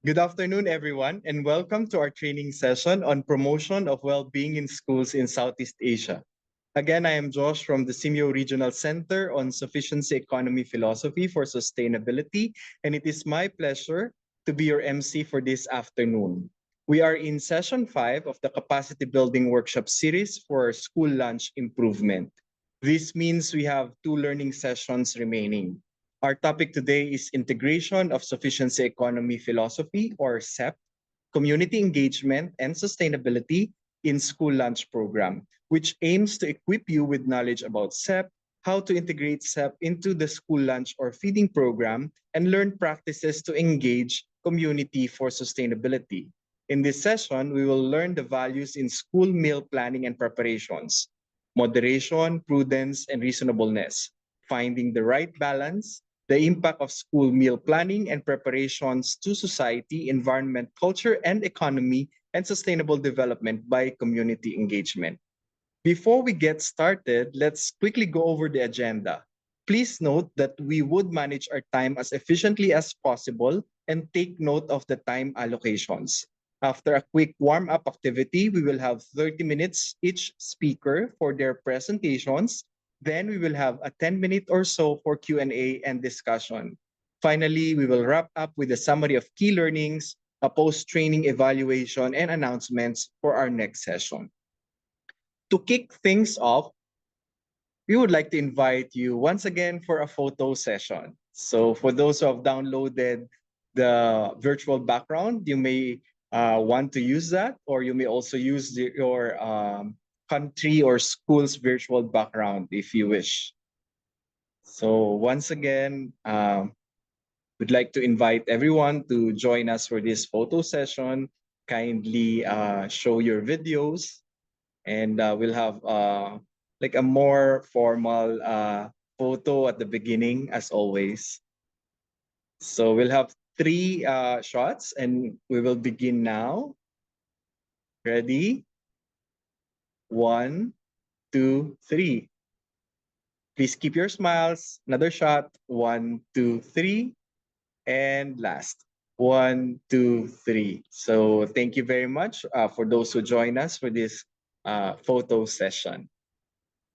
Good afternoon, everyone, and welcome to our training session on promotion of well-being in schools in Southeast Asia. Again, I am Josh from the Simeo Regional Center on Sufficiency Economy Philosophy for Sustainability, and it is my pleasure to be your MC for this afternoon. We are in session 5 of the Capacity Building Workshop series for school lunch improvement. This means we have 2 learning sessions remaining. Our topic today is integration of sufficiency economy philosophy, or SEP, community engagement and sustainability in school lunch program, which aims to equip you with knowledge about SEP, how to integrate SEP into the school lunch or feeding program, and learn practices to engage community for sustainability. In this session, we will learn the values in school meal planning and preparations: moderation, prudence, and reasonableness, finding the right balance, the impact of school meal planning and preparations to society, environment, culture, and economy, and sustainable development by community engagement. Before we get started, let's quickly go over the agenda. Please note that we would manage our time as efficiently as possible and take note of the time allocations. After a quick warm-up activity, we will have 30 minutes each speaker for their presentations. Then we will have a 10-minute or so for Q&A and discussion. Finally, we will wrap up with a summary of key learnings, a post-training evaluation, and announcements for our next session. To kick things off, we would like to invite you once again for a photo session. So for those who have downloaded the virtual background, you may want to use that, or you may also use your country or school's virtual background if you wish. So once again, we'd like to invite everyone to join us for this photo session. Kindly show your videos, and we'll have like a more formal photo at the beginning, as always. So we'll have 3 shots, and we will begin now. Ready? 1, 2, 3. Please keep your smiles. Another shot. 1, 2, 3. And last. 1, 2, 3. So thank you very much for those who join us for this photo session.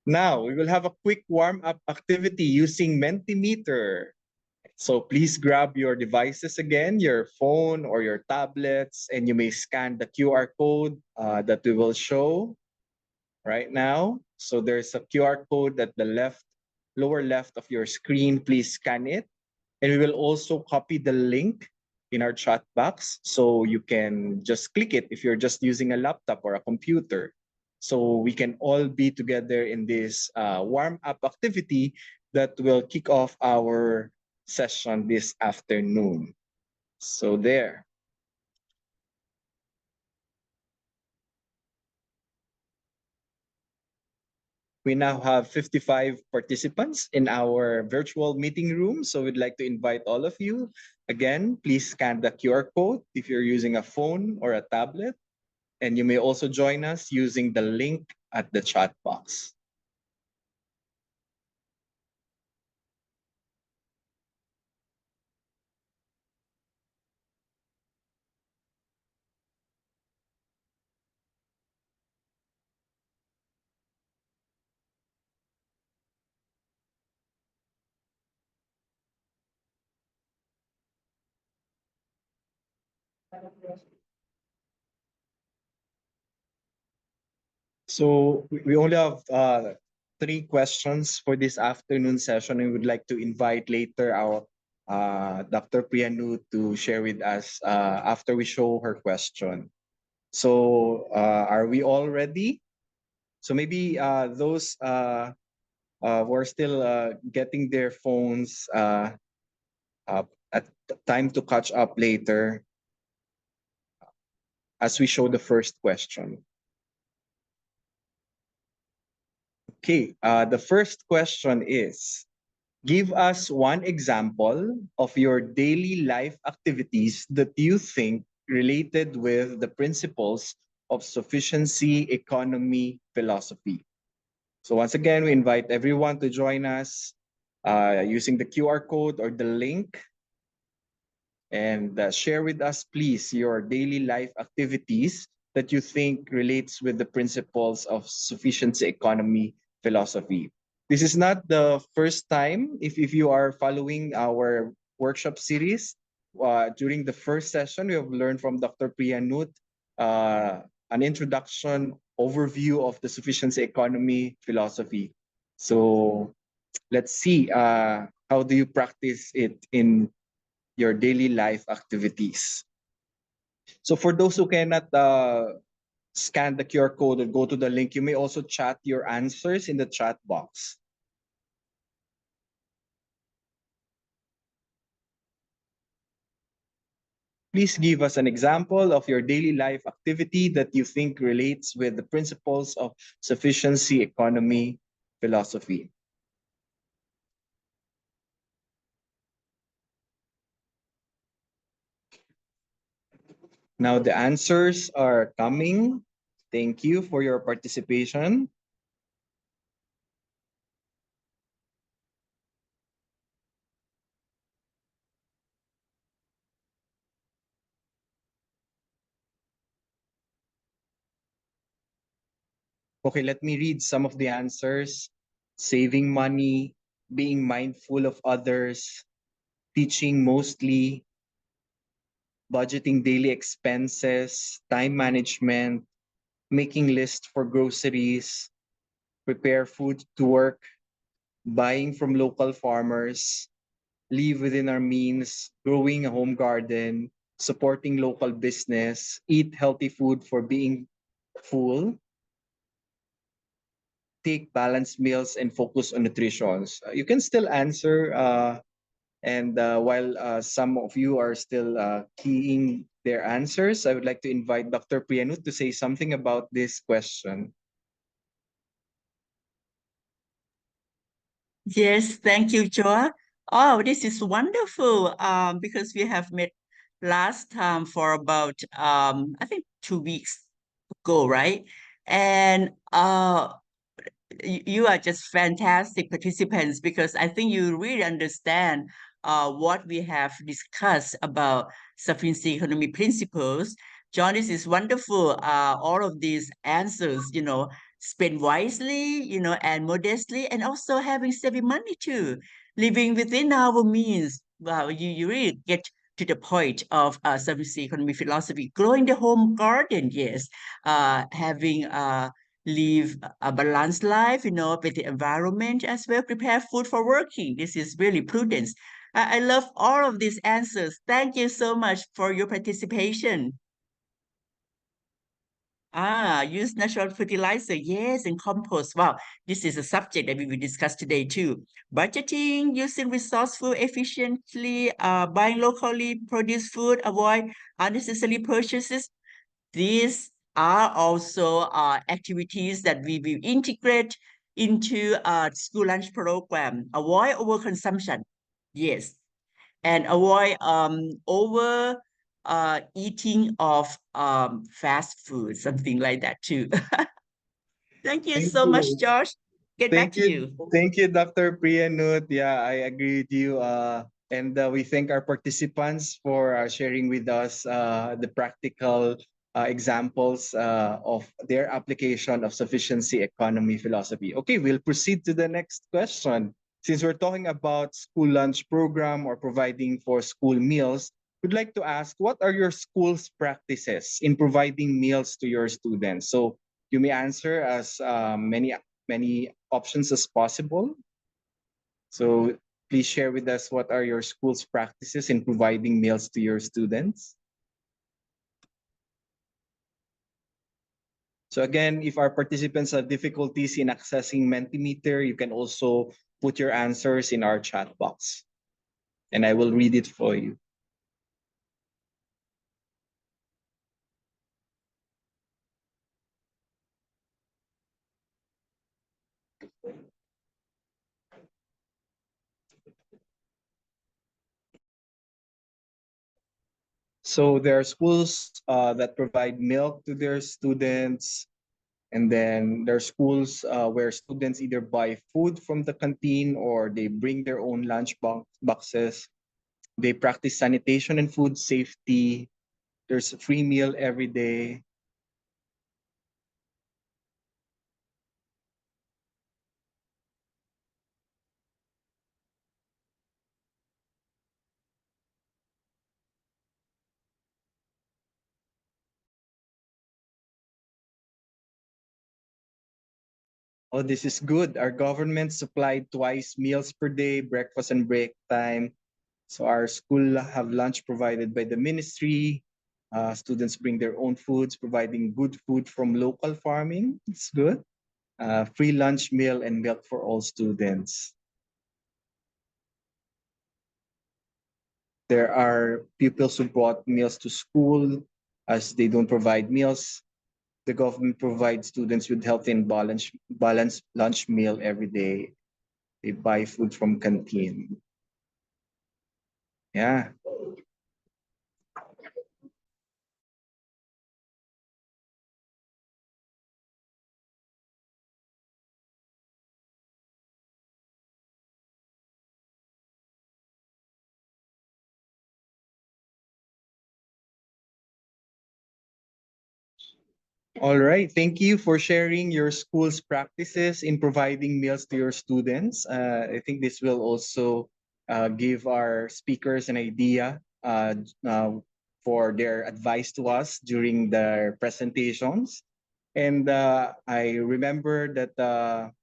Now, we will have a quick warm-up activity using Mentimeter. So please grab your devices again, your phone or your tablets, and you may scan the QR code that we will show right now. So there's a QR code at the lower left of your screen. Please scan it. And we will also copy the link in our chat box, so you can just click it if you're just using a laptop or a computer. So we can all be together in this warm-up activity that will kick off our session this afternoon. So there. We now have 55 participants in our virtual meeting room. So we'd like to invite all of you. Again, please scan the QR code if you're using a phone or a tablet. And you may also join us using the link at the chat box. So we only have 3 questions for this afternoon session, and we'd like to invite later our Dr. Priyanu to share with us after we show her question. So are we all ready? So maybe those who are still getting their phones at time to catch up later as we show the first question. Okay, the first question is, give us one example of your daily life activities that you think related with the principles of sufficiency economy philosophy. So once again, we invite everyone to join us using the QR code or the link. and share with us, please, your daily life activities that you think relates with the principles of sufficiency economy philosophy. This is not the first time. If you are following our workshop series, during the first session, we have learned from Dr. Priyanut an introduction overview of the sufficiency economy philosophy. So let's see, how do you practice it in your daily life activities. So for those who cannot scan the QR code or go to the link, you may also chat your answers in the chat box. Please give us an example of your daily life activity that you think relates with the principles of sufficiency economy philosophy. Now the answers are coming. Thank you for your participation. Okay, let me read some of the answers. Saving money, being mindful of others, teaching mostly, budgeting daily expenses, time management, making list for groceries, prepare food to work, buying from local farmers, live within our means, growing a home garden, supporting local business, eat healthy food for being full, take balanced meals and focus on nutrition. You can still answer, and while some of you are still keying their answers, I would like to invite Dr. Priyanut to say something about this question. Yes, thank you, Joa. Oh, this is wonderful. Because we have met last time for about I think 2 weeks ago, right? And you are just fantastic participants because I think you really understand what we have discussed about sufficiency economy principles. John, this is wonderful. All of these answers, spend wisely, and modestly, and also having saving money too, living within our means. Wow, you really get to the point of sufficiency economy philosophy. Growing the home garden, yes. Having live a balanced life, with the environment as well, prepare food for working. This is really prudence. I love all of these answers. Thank you so much for your participation. Use natural fertilizer. Yes, and compost. Wow, this is a subject that we will discuss today too. Budgeting, using resourceful efficiently, buying locally produced food, avoid unnecessary purchases. These are also activities that we will integrate into a school lunch program. Avoid overconsumption. Yes. And avoid over eating of fast food, something like that too. Thank you Thank so much, you. Josh. Get back Thank to you. you. Thank you, Dr. Priyanut. Yeah, I agree with you. And we thank our participants for sharing with us the practical examples of their application of sufficiency economy philosophy. Okay, we'll proceed to the next question. Since we're talking about school lunch program or providing for school meals, we'd like to ask, what are your school's practices in providing meals to your students? So you may answer as many options as possible. So please share with us, what are your school's practices in providing meals to your students? So again, if our participants have difficulties in accessing Mentimeter, you can also put your answers in our chat box and I will read it for you. So there are schools that provide milk to their students, and then there are schools where students either buy food from the canteen or they bring their own lunch boxes. They practice sanitation and food safety. There's a free meal every day. Oh, this is good. Our government supplied twice meals per day, breakfast and break time. So our school have lunch provided by the ministry. Students bring their own foods, providing good food from local farming. It's good. Free lunch meal and milk for all students. There are pupils who brought meals to school as they don't provide meals. The government provides students with healthy and balanced lunch meal every day. They buy food from canteen. Yeah. All right. Thank you for sharing your school's practices in providing meals to your students. I think this will also give our speakers an idea for their advice to us during their presentations. And I remember that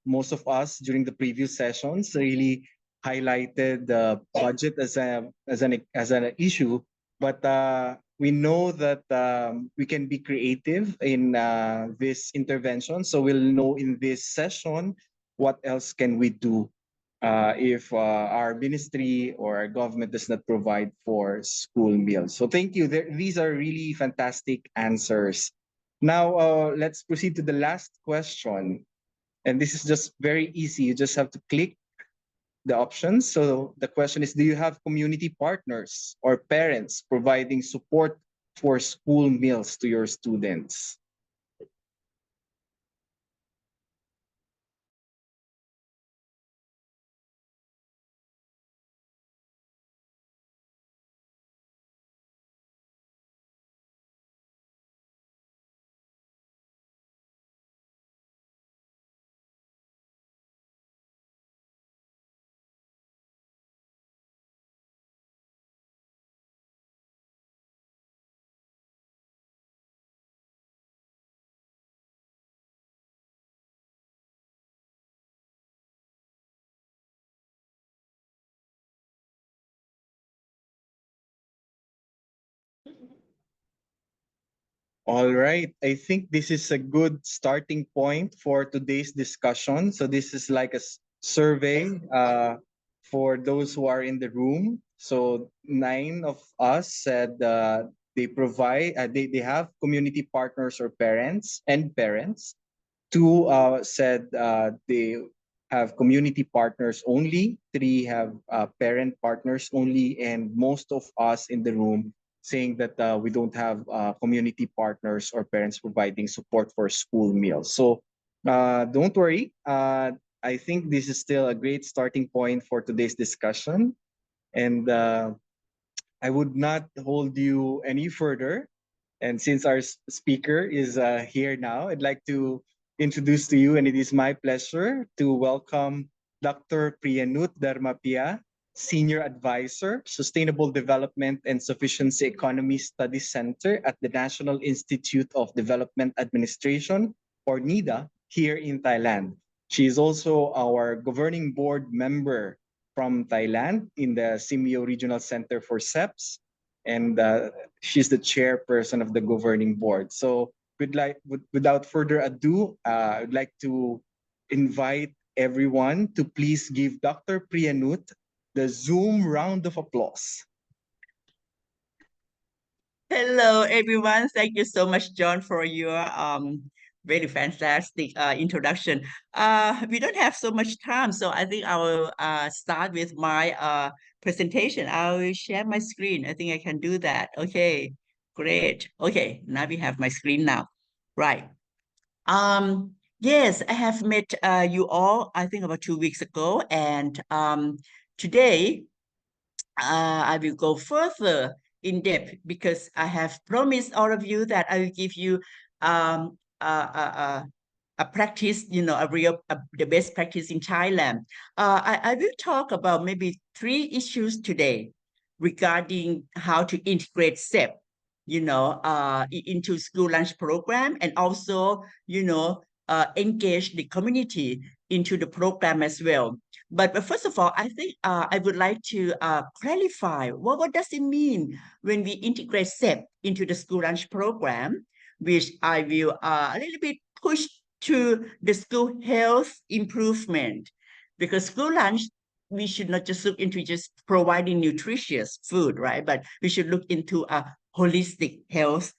most of us during the previous sessions really highlighted the budget as an issue, but we know that we can be creative in this intervention. So we'll know in this session what else can we do if our ministry or our government does not provide for school meals. So thank you. These are really fantastic answers. Now, let's proceed to the last question. And this is just very easy. You just have to click the options. So the question is, do you have community partners or parents providing support for school meals to your students? All right. I think this is a good starting point for today's discussion. So this is like a survey for those who are in the room. So 9 of us said they have community partners or parents. Two said they have community partners only. Three have parent partners only, and most of us in the room saying that we don't have community partners or parents providing support for school meals. So don't worry. I think this is still a great starting point for today's discussion, and I would not hold you any further. And since our speaker is here now, I'd like to introduce to you, and it is my pleasure to welcome Dr. Priyanut Dharmapia, Senior Advisor, Sustainable Development and Sufficiency Economy Studies Center at the National Institute of Development Administration, or NIDA, here in Thailand. She is also our governing board member from Thailand in the Simeo Regional Center for SEPs, and she's the chairperson of the governing board. So without further ado, I'd like to invite everyone to please give Dr. Priyanut the Zoom round of applause. Hello, everyone. Thank you so much, John, for your very fantastic introduction. We don't have so much time, so I think I will start with my presentation. I will share my screen. I think I can do that. Okay, great. Okay, now we have my screen now. Right. Yes, I have met you all, I think about 2 weeks ago, and today I will go further in depth because I have promised all of you that I will give you um, a practice, the best practice in Thailand. I will talk about maybe 3 issues today regarding how to integrate SEP, into school lunch program, and also, engage the community into the program as well. But first of all, I think I would like to clarify what does it mean when we integrate SEP into the school lunch program, which I will a little bit push to the school health improvement. Because school lunch, we should not just look into just providing nutritious food, right? But we should look into a holistic health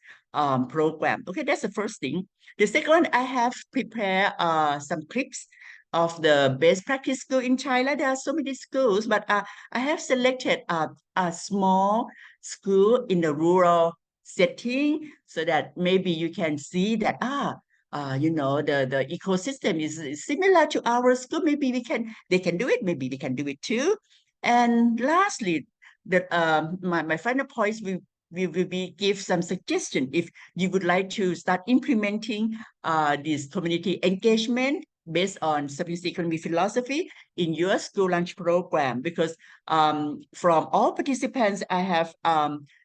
program. Okay, that's the first thing. The second one, I have prepared some clips of the best practice school in China. There are so many schools, but I have selected a small school in the rural setting so that maybe you can see that the ecosystem is similar to our school. Maybe they can do it. Maybe we can do it too. And lastly, my final points will be give some suggestion if you would like to start implementing this community engagement based on sufficiency economy philosophy in your school lunch program. Because from all participants, I have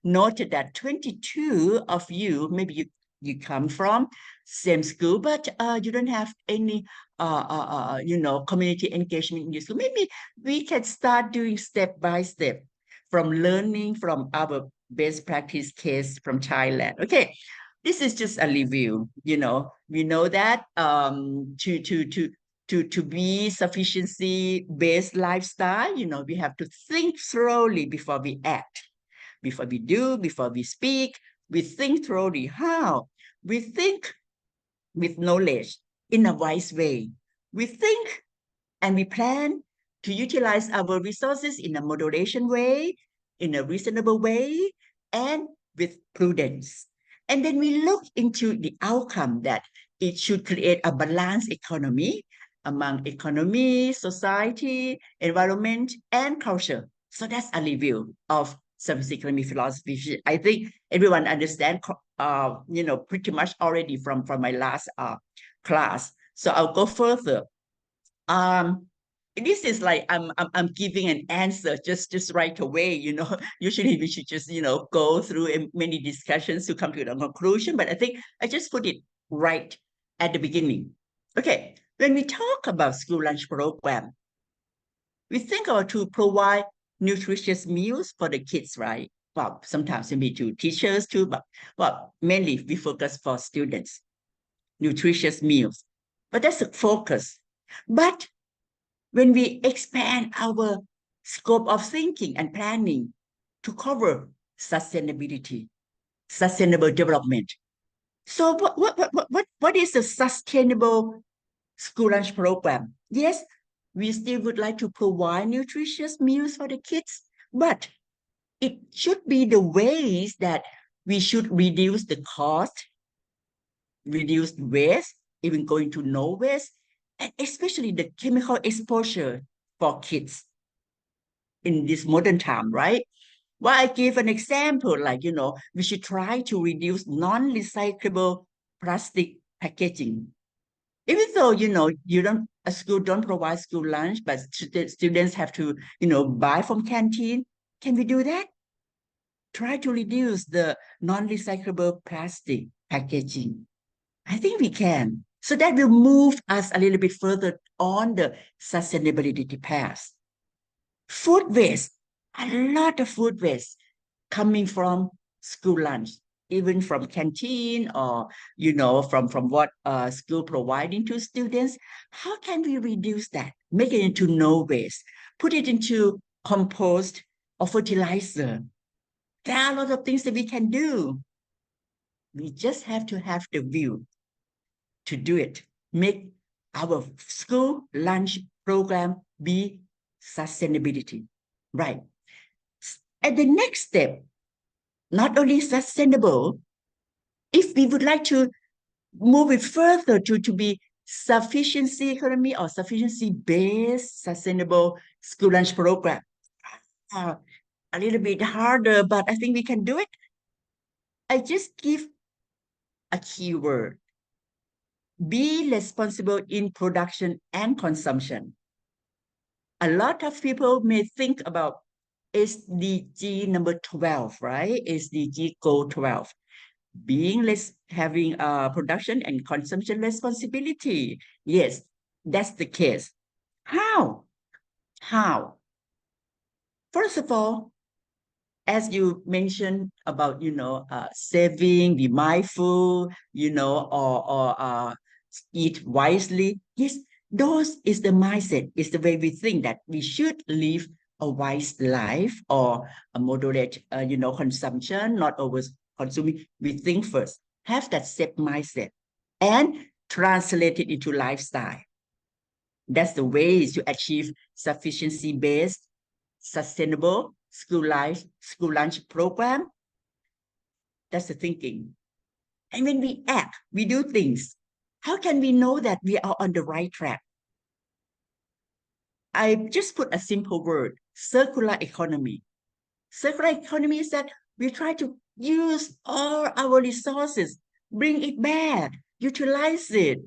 noted that 22 of you, maybe you come from same school, but you don't have any community engagement in your school. Maybe we can start doing step by step from learning from our best practice case from Thailand. Okay, this is just a review. We know that to be sufficiency based lifestyle, we have to think thoroughly before we act, before we do, before we speak. We think thoroughly. How? We think with knowledge in a wise way. We think and we plan to utilize our resources in a moderation way, in a reasonable way, and with prudence. And then we look into the outcome that it should create a balanced economy among economy, society, environment, and culture. So that's a review of service economy philosophy. I think everyone understand, pretty much already from my last class. So I'll go further. Um, this is like I'm giving an answer just right away. Usually we should just go through many discussions to come to the conclusion. But I think I just put it right at the beginning. Okay, when we talk about school lunch program, we think about to provide nutritious meals for the kids, right? Well, sometimes maybe to teachers too, but well, mainly we focus for students, nutritious meals. But that's the focus. But when we expand our scope of thinking and planning to cover sustainability, sustainable development. So what is the sustainable school lunch program? Yes, we still would like to provide nutritious meals for the kids, but it should be the ways that we should reduce the cost, reduce waste, even going to no waste, and especially the chemical exposure for kids in this modern time, right? Well, I give an example, like, we should try to reduce non-recyclable plastic packaging. Even though, a school don't provide school lunch, but students have to, buy from canteen. Can we do that? Try to reduce the non-recyclable plastic packaging. I think we can. So that will move us a little bit further on the sustainability path. Food waste, a lot of food waste coming from school lunch, even from canteen or, from what school providing to students. How can we reduce that? Make it into no waste, put it into compost or fertilizer. There are a lot of things that we can do. We just have to have the will to do it. Make our school lunch program be sustainability, right? And the next step, not only sustainable, if we would like to move it further to be sufficiency economy or sufficiency based sustainable school lunch program, a little bit harder, but I think we can do it. I just give a keyword. Be responsible in production and consumption. A lot of people may think about SDG number 12, right? SDG goal 12. Being less having production and consumption responsibility. Yes, that's the case. How? How? First of all, as you mentioned about, saving, be mindful, or eat wisely. Yes, those is the mindset, is the way we think that we should live a wise life or a moderate, consumption, not always consuming. We think first, have that SEP mindset and translate it into lifestyle. That's the ways to achieve sufficiency-based, sustainable school lunch program. That's the thinking. And when we act, we do things. How can we know that we are on the right track? I just put a simple word, circular economy. Circular economy is that we try to use all our resources, bring it back, utilize it.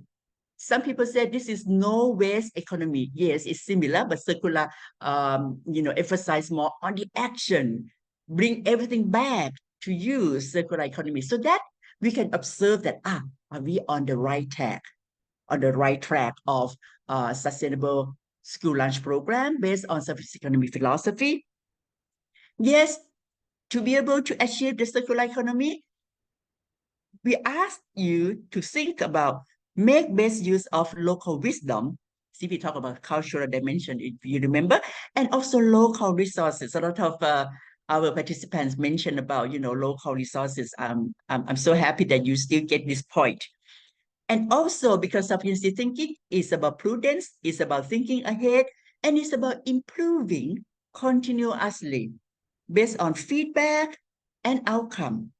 Some people say this is no waste economy. Yes, it's similar, but circular, emphasize more on the action, bring everything back to use circular economy so that we can observe that, are we on the right track of sustainable school lunch program based on service economy philosophy? Yes, to be able to achieve the circular economy, we ask you to think about make best use of local wisdom. See, we talk about cultural dimension, if you remember, and also local resources. A lot of our participants mentioned about, local resources. I'm so happy that you still get this point. And also because sufficiency thinking is about prudence, it's about thinking ahead, and it's about improving continuously based on feedback and outcome.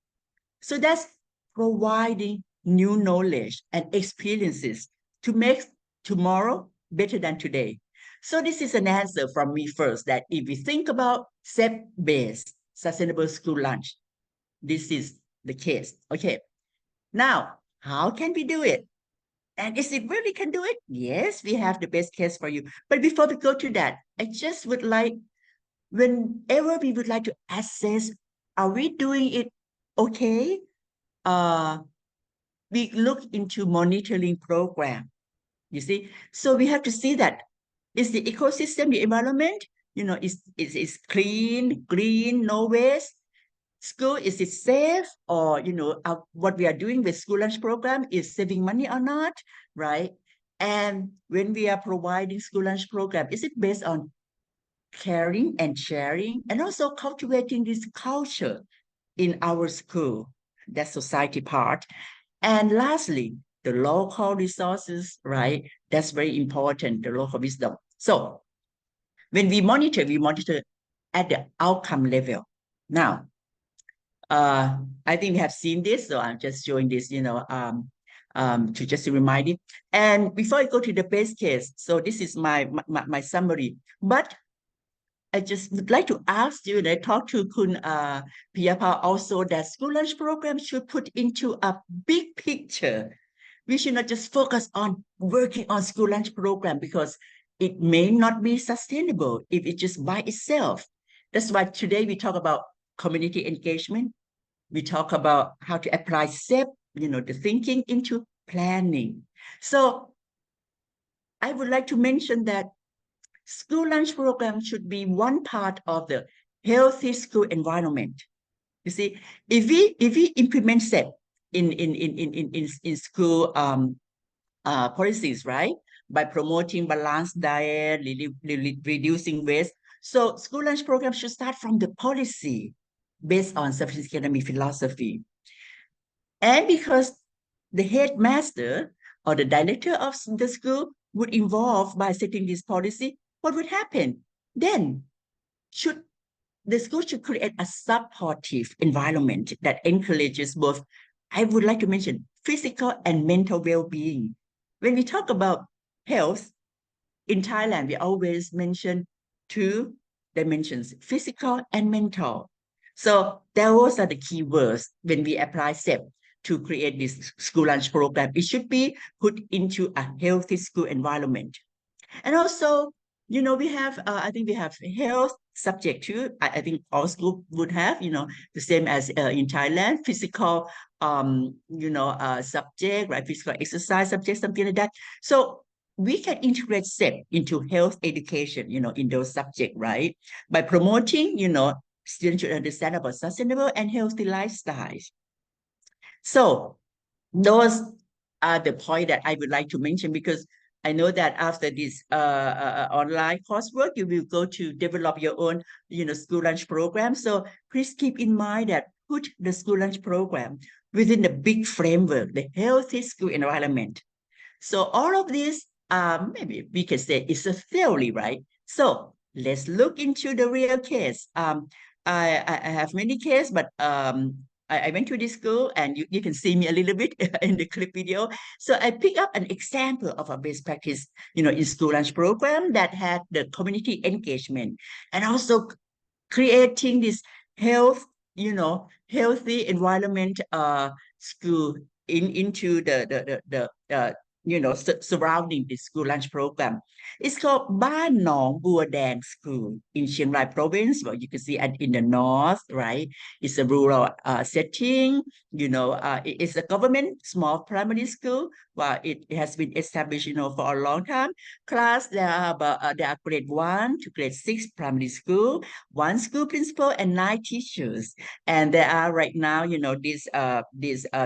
So that's providing new knowledge and experiences to make tomorrow better than today. So this is an answer from me first, that if we think about SEP-based sustainable school lunch, this is the case. Okay. Now, how can we do it? And is it really can do it? Yes, we have the best case for you. But before we go to that, I just would like, whenever we would like to assess, are we doing it okay? We look into monitoring program, you see. So we have to see that is the ecosystem, the environment, is clean, green, no waste. School, is it safe? Or, what we are doing with school lunch program is saving money or not, right? And when we are providing school lunch program, is it based on caring and sharing and also cultivating this culture in our school, that society part? And lastly, the local resources, right? That's very important, the local wisdom. So when we monitor at the outcome level. Now, I think we have seen this, so I'm just showing this, to just remind it. And before I go to the base case, so this is my summary. But I just would like to ask you, and I talked to Kun Piyapa also, that school lunch program should put into a big picture. We should not just focus on working on school lunch program because it may not be sustainable if it just by itself. That's why today we talk about community engagement. We talk about how to apply SEP, the thinking into planning. So I would like to mention that school lunch program should be one part of the healthy school environment. You see, if we implement SEP in school policies, right? By promoting balanced diet, reducing waste. So school lunch program should start from the policy based on sufficiency economy philosophy. And because the headmaster or the director of the school would involve by setting this policy, what would happen? Then the school should create a supportive environment that encourages both, I would like to mention, physical and mental well-being. When we talk about health, in Thailand, we always mention two dimensions, physical and mental. So those are the key words when we apply SEP to create this school lunch program. It should be put into a healthy school environment. And also, we have, I think we have health subject too. I think all schools would have, the same as in Thailand, physical, subject, right? Physical exercise subject, something like that. So we can integrate SEP into health education, in those subjects, right? By promoting, students should understand about sustainable and healthy lifestyles. So those are the point that I would like to mention, because I know that after this online coursework, you will go to develop your own, school lunch program. So please keep in mind that put the school lunch program within the big framework, the healthy school environment. So all of this, maybe we can say it's a theory, right? So let's look into the real case. I have many cases, but I went to this school, and you can see me a little bit in the clip video. So I pick up an example of a best practice, in school lunch program that had the community engagement, and also creating this health, healthy environment school into the surrounding the school lunch program. It's called Ban Nong Bua Dang School in Chiang Rai province. Well, you can see in the north, right? It's a rural setting. It's a government small primary school. Well, it has been established, for a long time. Class, there are grade 1 to grade 6 primary school, one school principal and 9 teachers. And there are right now, this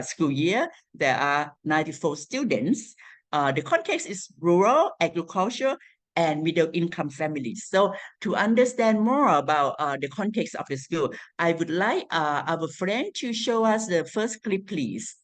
school year, there are 94 students. The context is rural, agriculture, and middle income families. So to understand more about the context of the school, I would like our friend to show us the first clip, please.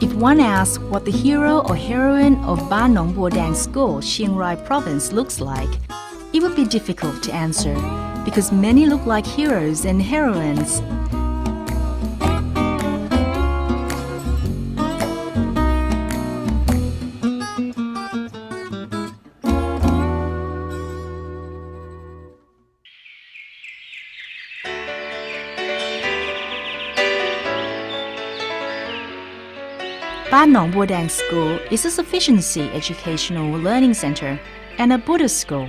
If one asks what the hero or heroine of Ban Nong Bua Dang School, Chiang Rai Province looks like, it would be difficult to answer because many look like heroes and heroines. Ban Nong Bua Dang School is a Sufficiency educational learning center and a Buddhist school.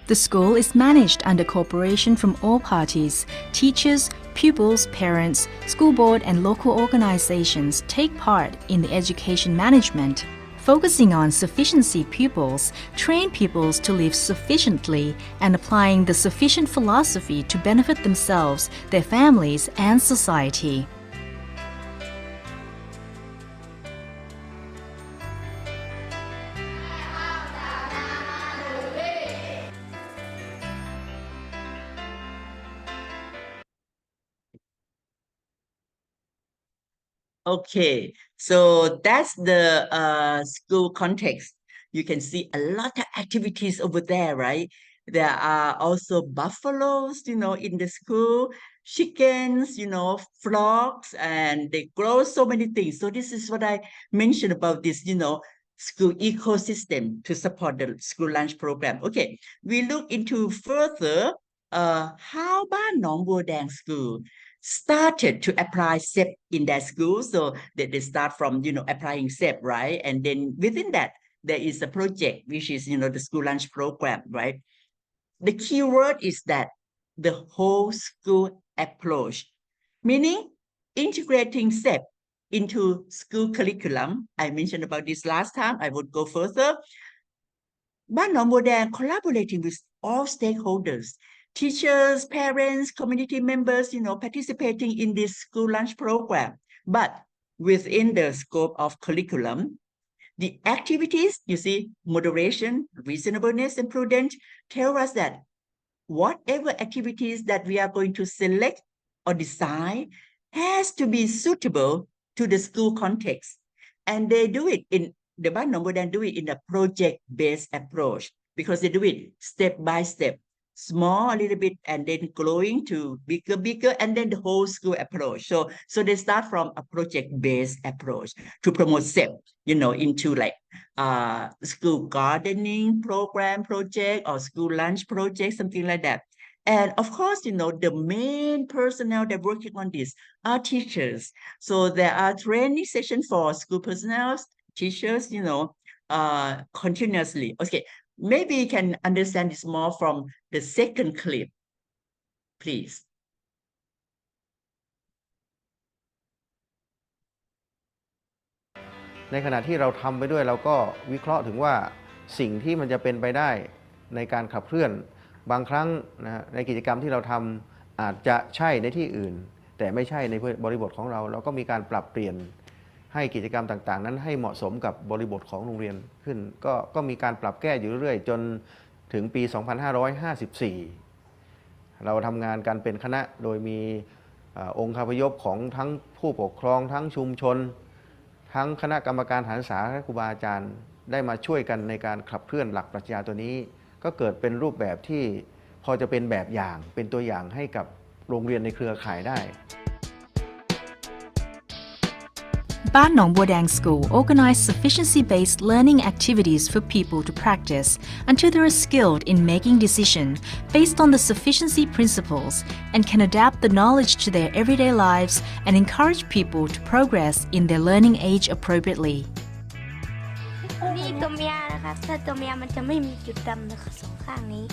The school is managed under cooperation from all parties. Teachers, pupils, parents, school board and local organizations take part in the education management. Focusing on sufficiency pupils, train pupils to live sufficiently and applying the sufficient philosophy to benefit themselves, their families and society. Okay, so that's the school context. You can see a lot of activities over there, right? There are also buffaloes, in the school, chickens, frogs, and they grow so many things. So this is what I mentioned about this, school ecosystem to support the school lunch program. Okay, we look into further how Ban Nong Bua Dang School started to apply SEP in their school. So they start from, applying SEP, right? And then within that, there is a project, which is, the school lunch program, right? The key word is that the whole school approach, meaning integrating SEP into school curriculum. I mentioned about this last time. I would go further. Ban Nong Bua Dang collaborating with all stakeholders, teachers, parents, community members, participating in this school lunch program. But within the scope of curriculum, The activities, you see, moderation, reasonableness, and prudence tell us that whatever activities that we are going to select or design has to be suitable to the school context. And they do it in the Ban Nong Bodang do it in a project-based approach because they do it step by step, small a little bit, and then growing to bigger, and then the whole school approach. So they start from a project-based approach to promote SEP, into like school gardening program project or school lunch project, something like that. And of course, the main personnel that working on this are teachers. So there are training sessions for school personnel, teachers, continuously. Okay, maybe you can understand this more from the second clip, please. ในขณะที่เราทำไปด้วยเราก็วิเคราะห์ถึงว่าสิ่งที่มันจะเป็นไปได้ในการขับเคลื่อนบางครั้งในกิจกรรมที่เราทำอาจจะใช่ในที่อื่นแต่ไม่ใช่ในบริบทของเราเราก็มีการปรับเปลี่ยนให้กิจกรรมต่างๆนั้นให้เหมาะสมกับบริบทของโรงเรียนขึ้นก็มีการปรับแก้อยู่เรื่อยๆจนถึงปี 2554 เราทำงานกันเป็นคณะโดยมีองค์คาพยพของทั้งผู้ปกครองทั้งชุมชนทั้งคณะกรรมการหันษาและครูบาอาจารย์ได้มาช่วยกันในการขับเคลื่อนหลักปรัชญาตัวนี้ก็เกิดเป็นรูปแบบที่พอจะเป็นแบบอย่างเป็นตัวอย่างให้กับโรงเรียนในเครือข่ายได้ Ban Nong Bodang School organize sufficiency-based learning activities for people to practice until they are skilled in making decisions based on the sufficiency principles and can adapt the knowledge to their everyday lives and encourage people to progress in their learning age appropriately. นี่ตัวเมียนะคะถ้าตัวเมียมันจะไม่มีจุดดำนะคะสองข้างนี้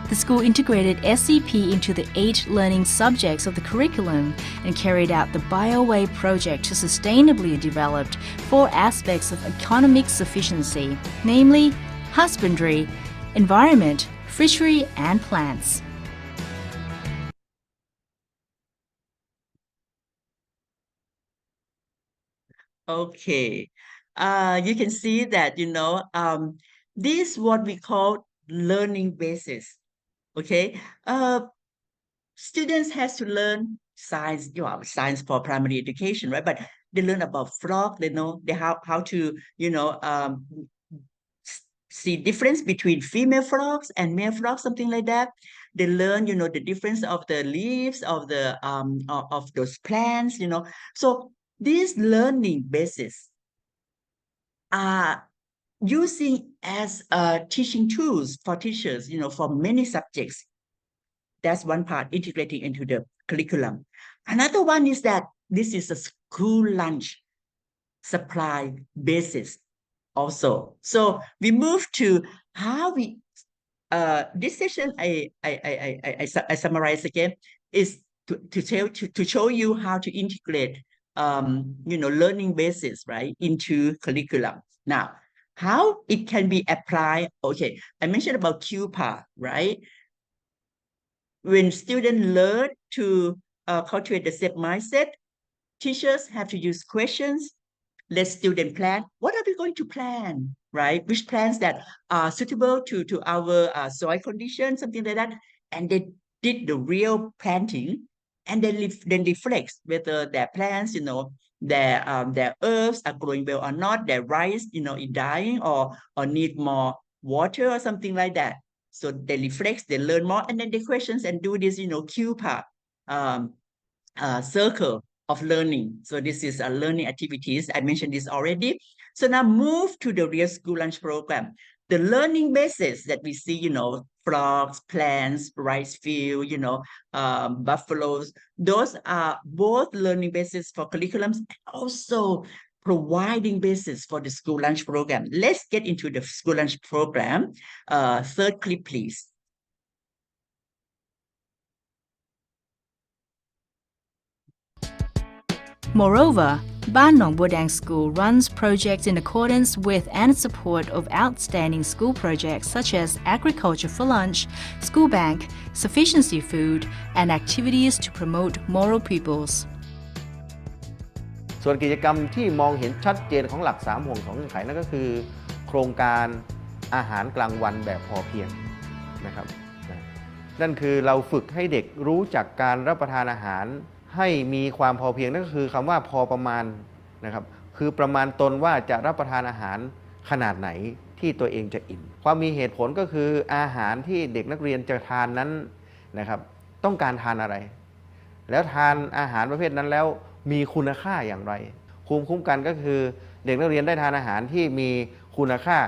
The school integrated SEP into the 8 learning subjects of the curriculum and carried out the BioWay project to sustainably develop 4 aspects of economic sufficiency, namely husbandry, environment, fishery, and plants. Okay, you can see that, this is what we call learning basis. Okay, students has to learn science, science for primary education, right? But they learn about frog, they know how to, see difference between female frogs and male frogs, something like that. They learn, the difference of the leaves of the of those plants, So these learning basis are using as teaching tools for teachers, for many subjects. That's one part, integrating into the curriculum. Another one is that this is a school lunch supply basis also. So we move to how we, this session I summarize again, is to show you how to integrate, learning basis, right, into curriculum. Now, how it can be applied. Okay, I mentioned about Q part, right? When students learn to cultivate the SEP mindset, teachers have to use questions. Let students plan. What are we going to plan, right? Which plants that are suitable to our soil conditions, something like that. And they did the real planting, and then reflect whether their plants, their herbs are growing well or not, their rice, is dying or need more water or something like that. So they reflect, they learn more, and then they questions and do this, Q part circle of learning. So this is a learning activities. I mentioned this already. So now move to the real school lunch program. The learning basis that we see, frogs, plants, rice field, buffaloes, those are both learning basis for curriculums and also providing basis for the school lunch program. Let's get into the school lunch program. Third clip, please. Moreover, Ban Nong Bodang School runs projects in accordance with and support of outstanding school projects such as Agriculture for Lunch, School Bank, Sufficiency Food, and activities to promote moral peoples. ส่วนกิจกรรมที่มองเห็นชัดเจนของหลัก3ห่วง2เงื่อนไขนั่นก็คือโครงการอาหารกลางวันแบบพอเพียงนะครับนั่นคือเราฝึกให้เด็กรู้จักการรับประทานอาหารให้มีความพอเพียงนั่นก็คือคำว่าพอประมาณนะครับคือประมาณตนว่าจะรับประทานอาหารขนาดไหนที่ตัวเองจะอิ่มความมีเหตุผลก็คืออาหารที่เด็กนักเรียนจะทานนั้นนะครับต้องการทานอะไรแล้วทานอาหารประเภทนั้นแล้วมีคุณค่าอย่างไรภูมิคุ้มกันก็คือเด็กนักเรียนได้ทานอาหารที่มีคุณค่า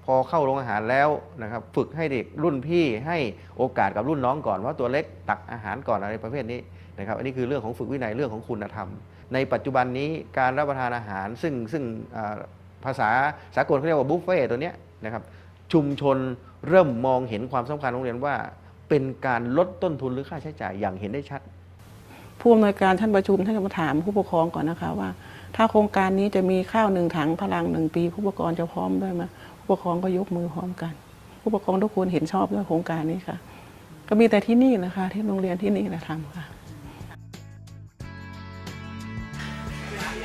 พอเข้าโรงอาหารแล้วนะครับฝึกให้เด็กรุ่นพี่ให้โอกาสกับรุ่นน้องก่อนว่าตัวเล็กตักอาหารก่อนอะไรประเภทนี้นะครับอันนี้คือเรื่องของฝึกวินัยเรื่องของคุณธรรมในปัจจุบันนี้การรับประทานอาหารซึ่งภาษาสากลเขาเรียกว่าบุฟเฟ่ตัวเนี้ยนะครับชุมชนเริ่มมองเห็นความสำคัญของโรงเรียนว่าเป็นการลดต้นทุนหรือค่าใช้จ่ายอย่างเห็นได้ชัดผู้อำนวยการท่านประชุมท่านจะมาถามผู้ปกครองก่อนนะคะว่าถ้าโครงการนี้จะมีข้าว1 ถังพลัง1 ปีผู้ปกครองจะพร้อมด้วยไหมผู้ปกครองก็ยกมือพร้อมกันผู้ปกครองทุกคนเห็นชอบด้วยโครงการนี้ค่ะก็มีแต่ที่นี่นะคะที่โรงเรียนที่นี่นะทำค่ะ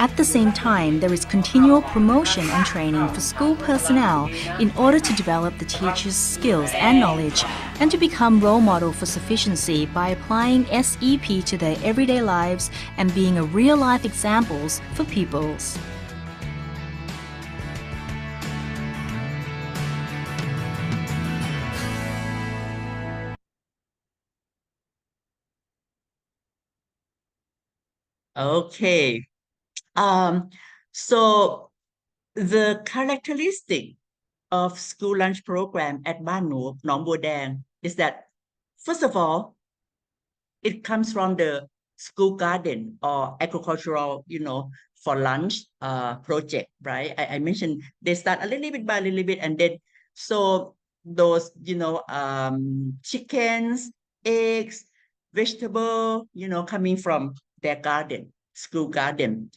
At the same time, there is continual promotion and training for school personnel in order to develop the teachers' skills and knowledge and to become role model for sufficiency by applying SEP to their everyday lives and being a real-life examples for pupils. Okay. So the characteristic of school lunch program at Ban Nong Bo Dang is that, first of all, it comes from the school garden or agricultural, for lunch project, right? I mentioned they start a little bit by a little bit, and then so those, chickens, eggs, vegetable, coming from their garden, school garden.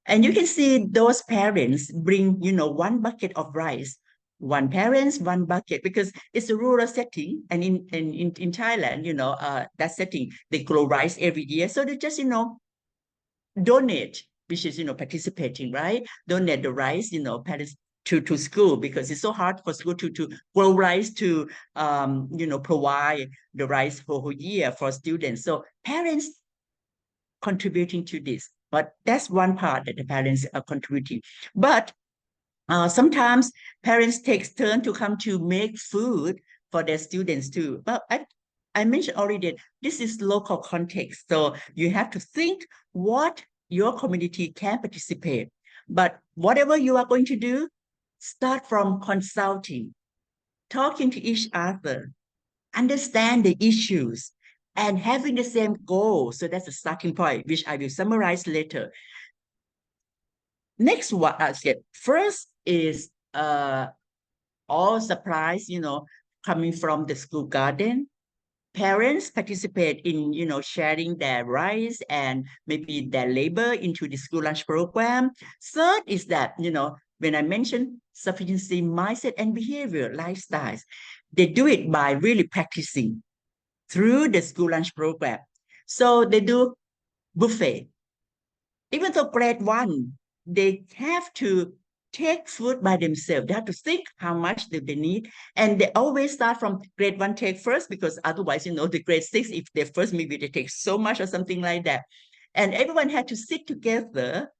And you can see those parents bring, 1 bucket of rice, one parents, 1 bucket, because it's a rural setting. And in Thailand, that setting, they grow rice every year. So they just, donate, which is, participating, right? Donate the rice, parents to school, because it's so hard for school to grow rice to, provide the rice for whole year for students. So parents contributing to this. But that's one part that the parents are contributing. But sometimes parents take turn to come to make food for their students too. But I mentioned already that this is local context. So you have to think what your community can participate. But whatever you are going to do, start from consulting, talking to each other, understand the issues, and having the same goal. So that's the starting point, which I will summarize later. Next one, first is all supplies, coming from the school garden. Parents participate in, sharing their rice and maybe their labor into the school lunch program. Third is that, when I mentioned sufficiency mindset and behavior, lifestyles, they do it by really practicing through the school lunch program. So they do buffet. Even though grade 1, they have to take food by themselves. They have to think how much do they need. And they always start from grade 1 take first, because otherwise, the grade 6, if they first, maybe they take so much or something like that. And everyone had to sit together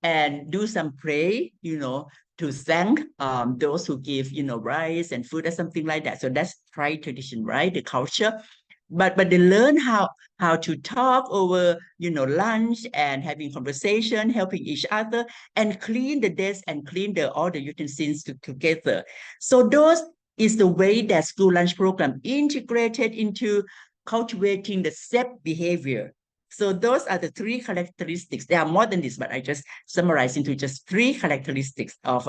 and do some pray, to thank those who give, rice and food or something like that. So that's Thai tradition, right? The culture. But they learn how to talk over, lunch and having conversation, helping each other, and clean the desk and clean all the utensils together. So those is the way that school lunch program integrated into cultivating the SEP behavior. So those are the 3 characteristics. There are more than this, but I just summarize into just 3 characteristics of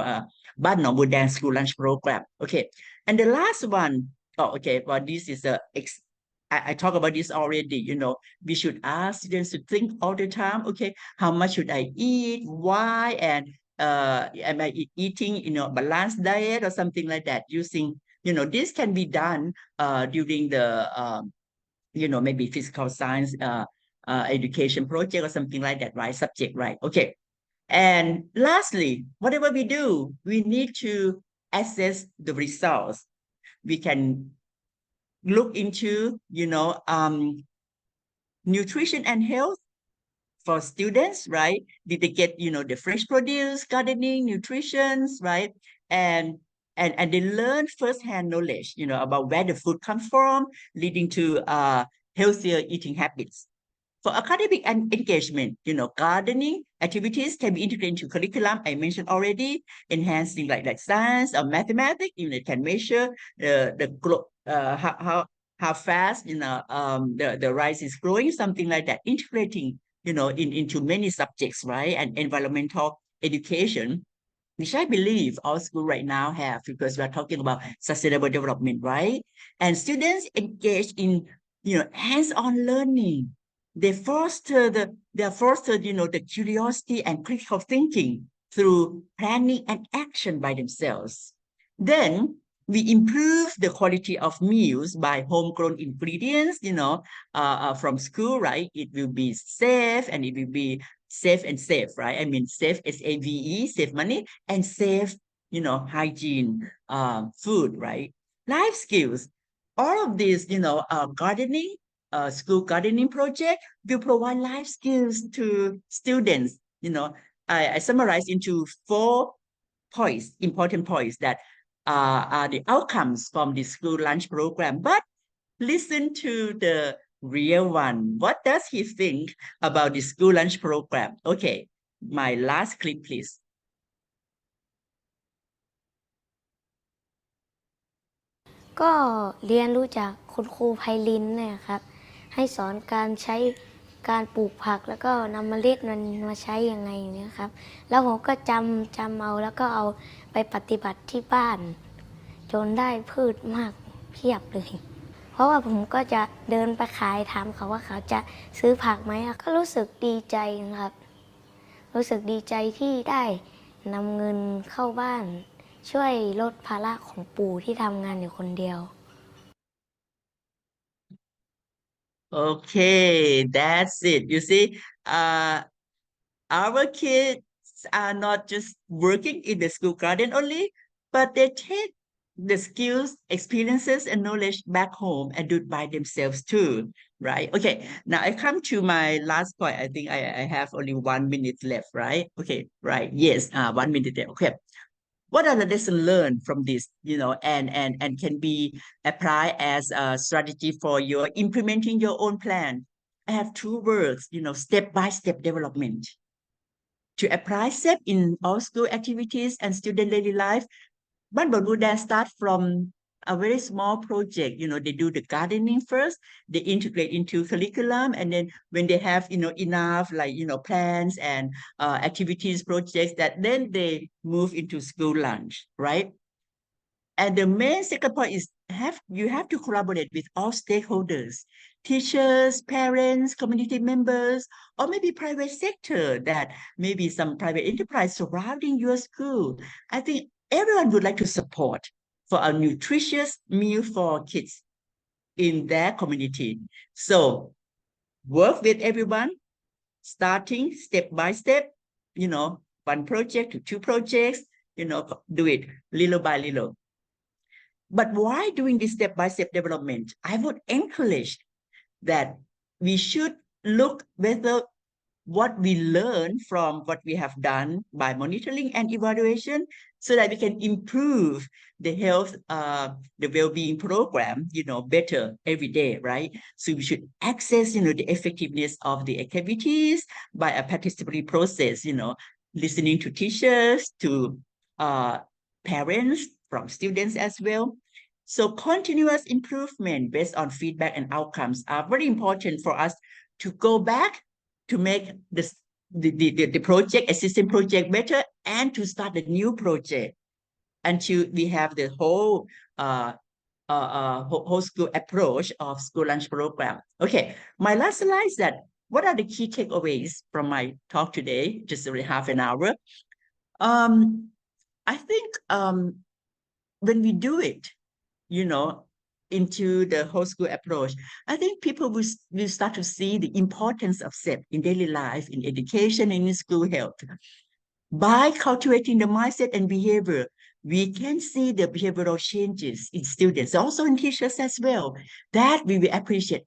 Ban Nong Bo Dang school lunch program. Okay, and the last one, well, this is I talk about this already, we should ask students to think all the time, okay, how much should I eat, why, and am I eating, balanced diet or something like that, using, this can be done during the, maybe physical science education project or something like that, right, subject, right, okay. And lastly, whatever we do, we need to assess the results. We can look into, nutrition and health for students, right? Did they get, the fresh produce, gardening, nutrition, right? And and they learn firsthand knowledge, about where the food comes from, leading to healthier eating habits. For academic and engagement, gardening activities can be integrated into curriculum. I mentioned already, enhancing like science or mathematics. It can measure how fast the rice is growing, something like that. Integrating into many subjects, right? And environmental education, which I believe our school right now have, because we're talking about sustainable development, right? And students engage in hands-on learning. They're fostered, the curiosity and critical thinking through planning and action by themselves. Then we improve the quality of meals by homegrown ingredients, from school, right? It will be safe, and it will be safe and safe, right? I mean, safe, SAVE, save money, and safe, hygiene, food, right? Life skills. All of these, gardening, school gardening project will provide life skills to students. I summarize into 4 points, important points that are the outcomes from the school lunch program. But listen to the real one. What does he think about the school lunch program? Okay, my last clip, please. ก็เรียนรู้จากคุณครูไพลินเนี่ยครับให้สอนการใช้การปลูกผักแล้วก็นำเมล็ดมันมาใช้ยังไงเนี่ยครับแล้วผมก็จำเอาแล้วก็เอาไปปฏิบัติที่บ้านจนได้พืชมากเพียบเลยเพราะว่าผมก็จะเดินไปขายถามเขาว่าเขาจะซื้อผักไหมก็รู้สึกดีใจครับรู้สึกดีใจที่ได้นำเงินเข้าบ้านช่วยลดภาระของปู่ที่ทำงานอยู่คนเดียว Okay, that's it. You see, our kids are not just working in the school garden only, but they take the skills, experiences, and knowledge back home and do it by themselves too, right? Okay, now I come to my last point. I think I have only 1 minute left, right? Okay, right. Yes, 1 minute left. Okay. What are the lessons learned from this, and can be applied as a strategy for your implementing your own plan? I have 2 words, step-by-step development. To apply SEP in all school activities and student daily life, Ban Buddha start from a very small project. They do the gardening first, they integrate into curriculum, and then when they have, enough plans and activities, projects, that then they move into school lunch, right? And the main second point is you have to collaborate with all stakeholders, teachers, parents, community members, or maybe private sector, that maybe some private enterprise surrounding your school. I think everyone would like to support for a nutritious meal for kids in their community. So work with everyone, starting step by step, 1 project to 2 projects, do it little by little. But why doing this step-by-step development? I would encourage that we should look whether what we learn from what we have done by monitoring and evaluation, so that we can improve the health, the well-being program, better every day, right? So we should access, the effectiveness of the activities by a participatory process, listening to teachers, to parents, from students as well. So continuous improvement based on feedback and outcomes are very important for us to go back to make the project, existing project better, and to start a new project until we have the whole whole school approach of school lunch program. Okay, my last slide is that what are the key takeaways from my talk today, just over half an hour? I think when we do it, into the whole school approach, I think people will start to see the importance of SEP in daily life, in education, and in school health. By cultivating the mindset and behavior, we can see the behavioral changes in students, also in teachers as well, that we will appreciate.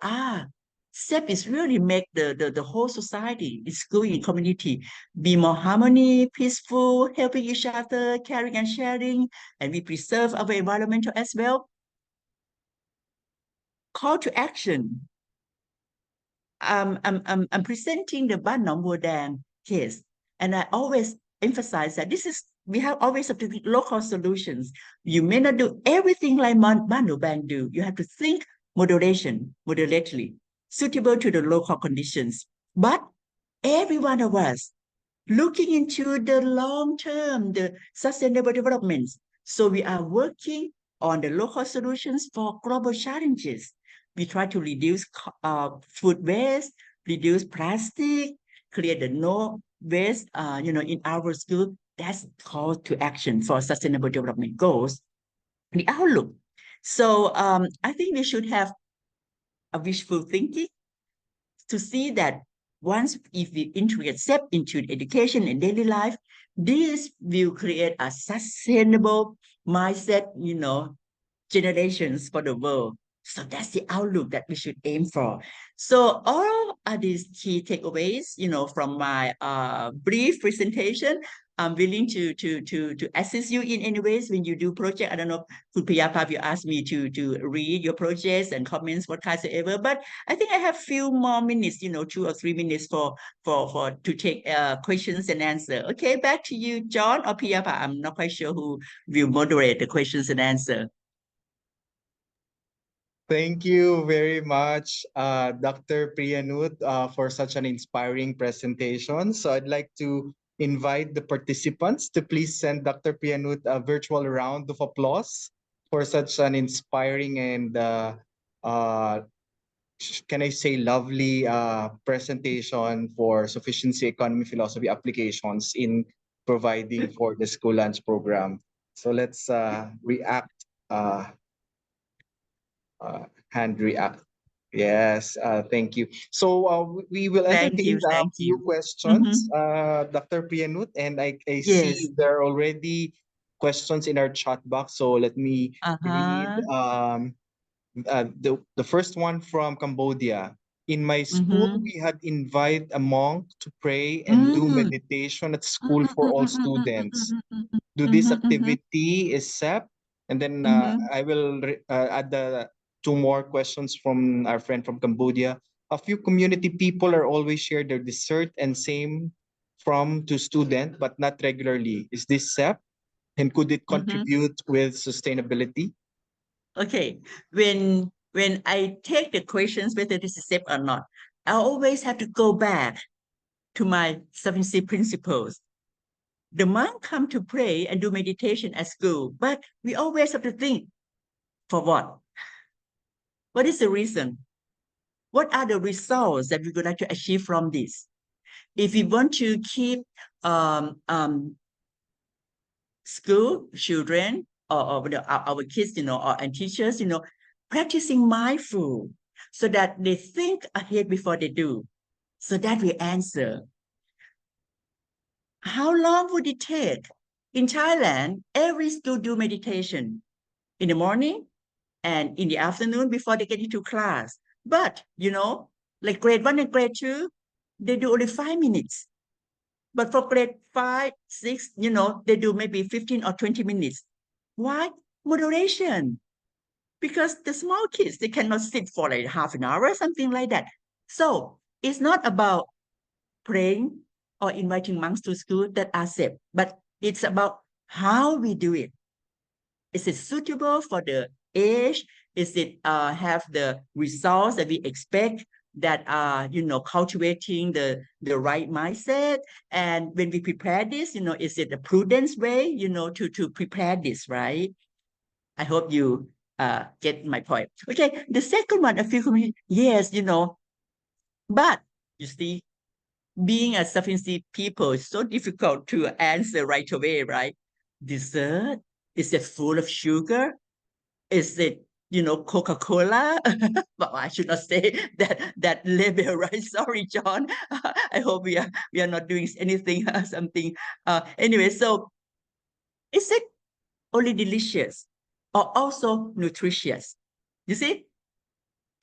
SEP is really make the whole society, in school, in community, be more harmony, peaceful, helping each other, caring and sharing, and we preserve our environmental as well. Call to action. I'm presenting the Ban Nong Bua Dang case, and I always emphasize that we have always have to think local solutions. You may not do everything like Ban Nong Bang do. You have to think moderately, suitable to the local conditions. But every one of us looking into the long term, the sustainable development. So we are working on the local solutions for global challenges. We try to reduce food waste, reduce plastic, create the no waste, in our school. That's call to action for sustainable development goals. The outlook. So I think we should have a wishful thinking to see that once if we integrate SEP into education and daily life, this will create a sustainable mindset, generations for the world. So that's the outlook that we should aim for. So all of these key takeaways, from my brief presentation, I'm willing to assist you in any ways when you do project. I don't know, Piyapa, you asked me to read your projects and comments, what kinds of ever, but I think I have few more minutes, 2 or 3 minutes for to take questions and answer. Okay, back to you, John or Piyapa. I'm not quite sure who will moderate the questions and answer. Thank you very much, Dr. Priyanut, for such an inspiring presentation. So I'd like to invite the participants to please send Dr. Priyanut a virtual round of applause for such an inspiring and can I say lovely presentation for sufficiency economy philosophy applications in providing for the school lunch program. So let's react. Hand react. Yes, thank you. So we will entertain a Thank few you. questions, Dr. Priyanut, and I see Yes. there are already questions in our chat box. So let me read the first one from Cambodia. In my school, we had invite a monk to pray and do meditation at school for all students. Do this activity is SEP? And then I will add the two more questions from our friend from Cambodia. A few community people are always share their dessert and same from to student, but not regularly. Is this SEP? And could it contribute with sustainability? Okay, when I take the questions whether this is safe or not, I always have to go back to my sufficiency principles. The monk come to pray and do meditation at school, but we always have to think, for what? What is the reason? What are the results that we would like to achieve from this? If we want to keep school children or our kids, and teachers, practicing mindful so that they think ahead before they do. So that we answer. How long would it take? In Thailand, every school do meditation in the morning and in the afternoon before they get into class. But, like grade 1 and grade 2, they do only 5 minutes. But for grade 5, 6, they do maybe 15 or 20 minutes. Why? Moderation. Because the small kids, they cannot sit for like half an hour or something like that. So it's not about praying or inviting monks to school that are safe, but it's about how we do it. Is it suitable for the age? Is it have the results that we expect that are, cultivating the right mindset? And when we prepare this, is it a prudence way, to prepare this, right? I hope you get my point. Okay, the second one, a few community, yes, but you see, being a sufficiency people is so difficult to answer right away, right? Dessert, is it full of sugar? Is it Coca-Cola. But I should not say that label, right? Sorry, John. I hope we are not doing anything something. Anyway, so is it only delicious or also nutritious? You see,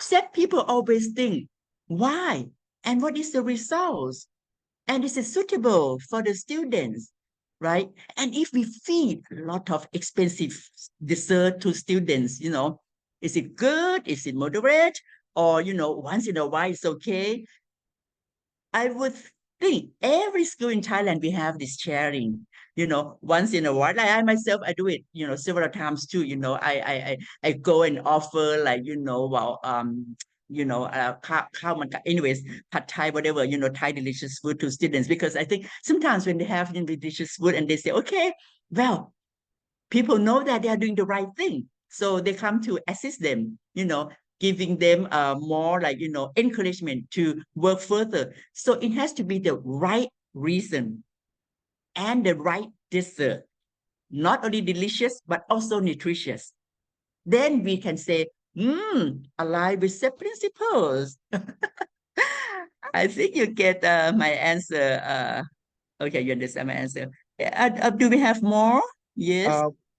SEP people always think why and what is the results, and is it suitable for the students, right? And if we feed a lot of expensive dessert to students, is it good? Is it moderate? Or, once in a while it's okay. I would think every school in Thailand, we have this sharing, once in a while. Like I myself, I do it, several times too. I go and offer like,ข้าวมันไก่ anyways, pad Thai, whatever, Thai delicious food to students, because I think sometimes when they have delicious food and they say, okay, well, people know that they are doing the right thing. So they come to assist them, giving them more like, encouragement to work further. So it has to be the right reason and the right dessert, not only delicious, but also nutritious. Then we can say, aligned with the principles. I think you get my answer. Okay, you understand my answer. Do we have more? Yes,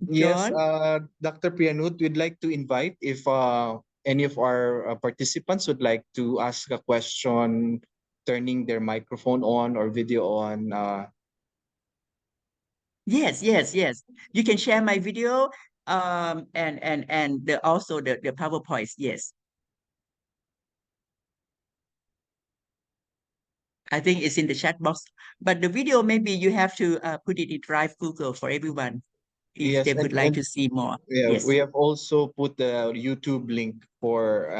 Yes, John? Dr. Priyanut, we'd like to invite if any of our participants would like to ask a question, turning their microphone on or video on. Yes. You can share my video, and also the PowerPoints. Yes. I think it's in the chat box. But the video, maybe you have to put it in Drive Google for everyone if Yes, they would like to see more. yeah, Yes. we have also put the YouTube link for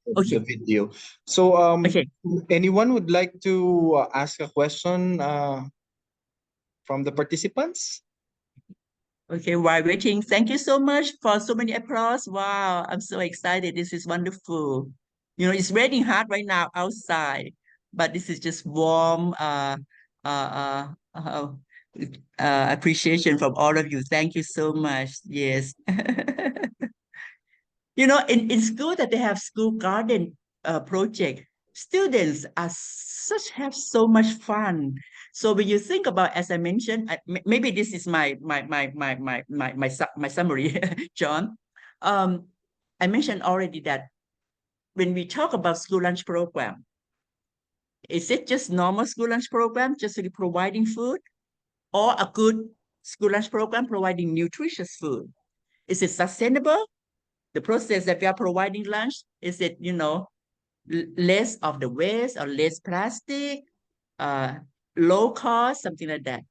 the Okay. video. So, Okay. anyone would like to ask a question from the participants? Okay, while waiting, thank you so much for so many applause. Wow, I'm so excited. This is wonderful. It's raining hard right now outside, but this is just warm uh, uh, uh, appreciation from all of you. Thank you so much. Yes. It's good that they have school garden project. Students have so much fun. So when you think about, as I mentioned, maybe this is my summary, John. I mentioned already that when we talk about school lunch program, is it just normal school lunch program, just really providing food, or a good school lunch program providing nutritious food? Is it sustainable? The process that we are providing lunch, is it, less of the waste or less plastic, uh, low cost, something like that?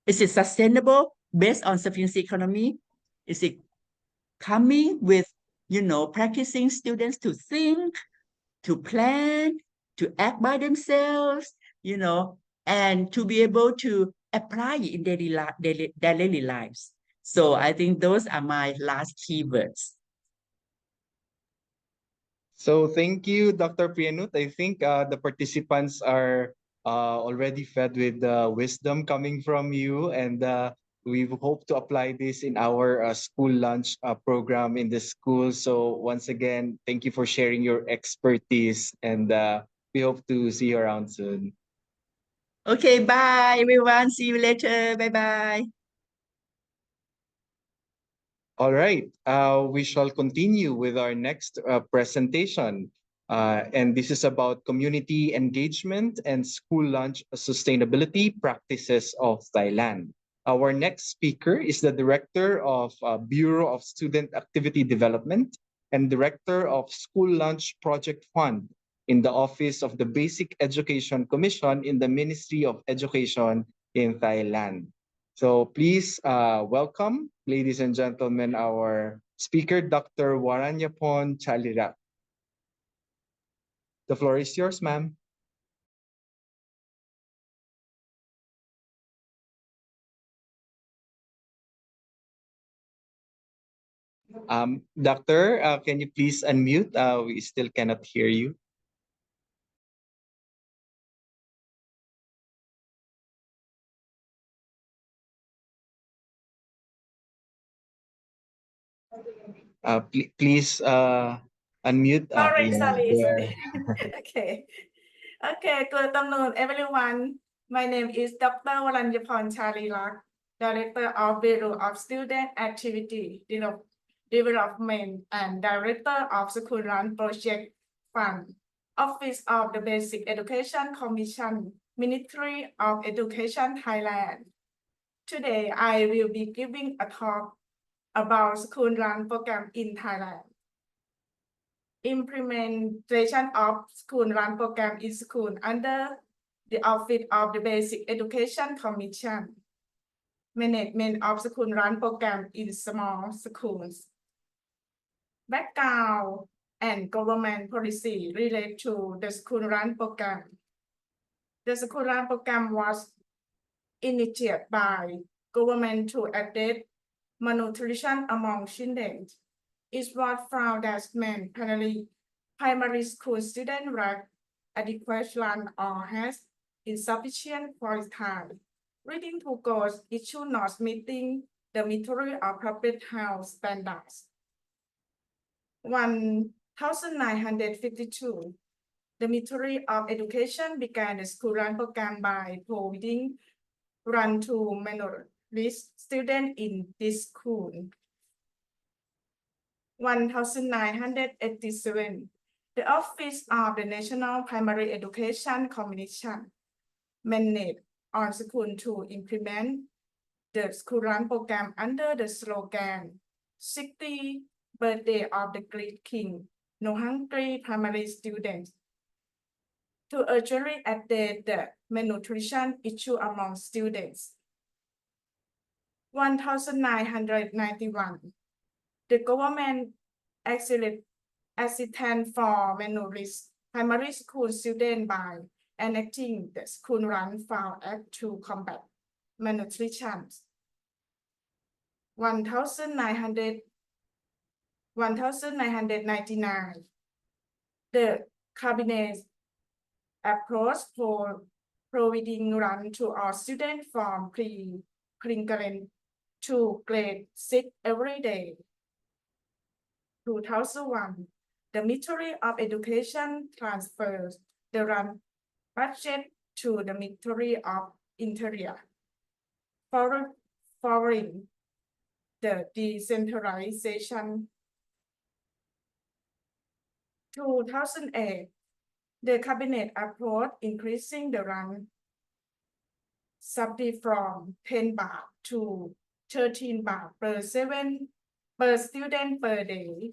Is it sustainable based on sufficiency economy? Is it coming with, practicing students to think, to plan, to act by themselves, and to be able to apply it in their daily lives? So I think those are my last keywords. So thank you, Dr. Priyanut. I think the participants are already fed with wisdom coming from you, and we hope to apply this in our school lunch program in the school. So once again, thank you for sharing your expertise, and we hope to see you around soon. Okay, bye everyone. See you later. Bye bye. All right, we shall continue with our next presentation. And this is about community engagement and school lunch sustainability practices of Thailand. Our next speaker is the Director of Bureau of Student Activity Development and Director of School Lunch Project Fund in the Office of the Basic Education Commission in the Ministry of Education in Thailand. So please welcome, ladies and gentlemen, our speaker, Dr. Waranyapon Chalira. The floor is yours, ma'am. Doctor, can you please unmute? We still cannot hear you. Please unmute. Sorry, Yeah, sorry, there. sorry. Okay. Okay, good afternoon, everyone. My name is Dr. Waranyaporn Charilak, Director of Bureau of Student Activity Development and Director of School Run Project Fund, Office of the Basic Education Commission, Ministry of Education, Thailand. Today, I will be giving a talk about School Run program in Thailand. Implementation of School Run program in school under the Office of the Basic Education Commission. Management of School Run program in small schools. Background and government policy related to the School Run program. The School Run program was initiated by government to address malnutrition among children. It was found that many primary school students lack adequate lunch or has insufficient quality time. Leading to goals issue not meeting the material of public health standards. 1952, the Ministry of Education began the School Run program by providing run to minority students in this school. 1987, the Office of the National Primary Education Commission managed on school to implement the School Run program under the slogan 60th birthday of the Great King, no hungry primary students, to urgently address the malnutrition issue among students. 1991, the government assistance for malnourished primary school students by enacting the School Run Fund Act to combat malnutrition. 1999, the cabinet approach for providing run to all students from pre-kindergarten to grade 6 every day. 2001, the Ministry of Education transfers the run budget to the Ministry of Interior, following the decentralization. 2008, the cabinet approved increasing the run subsidy from 10 baht to 13 baht per student per day.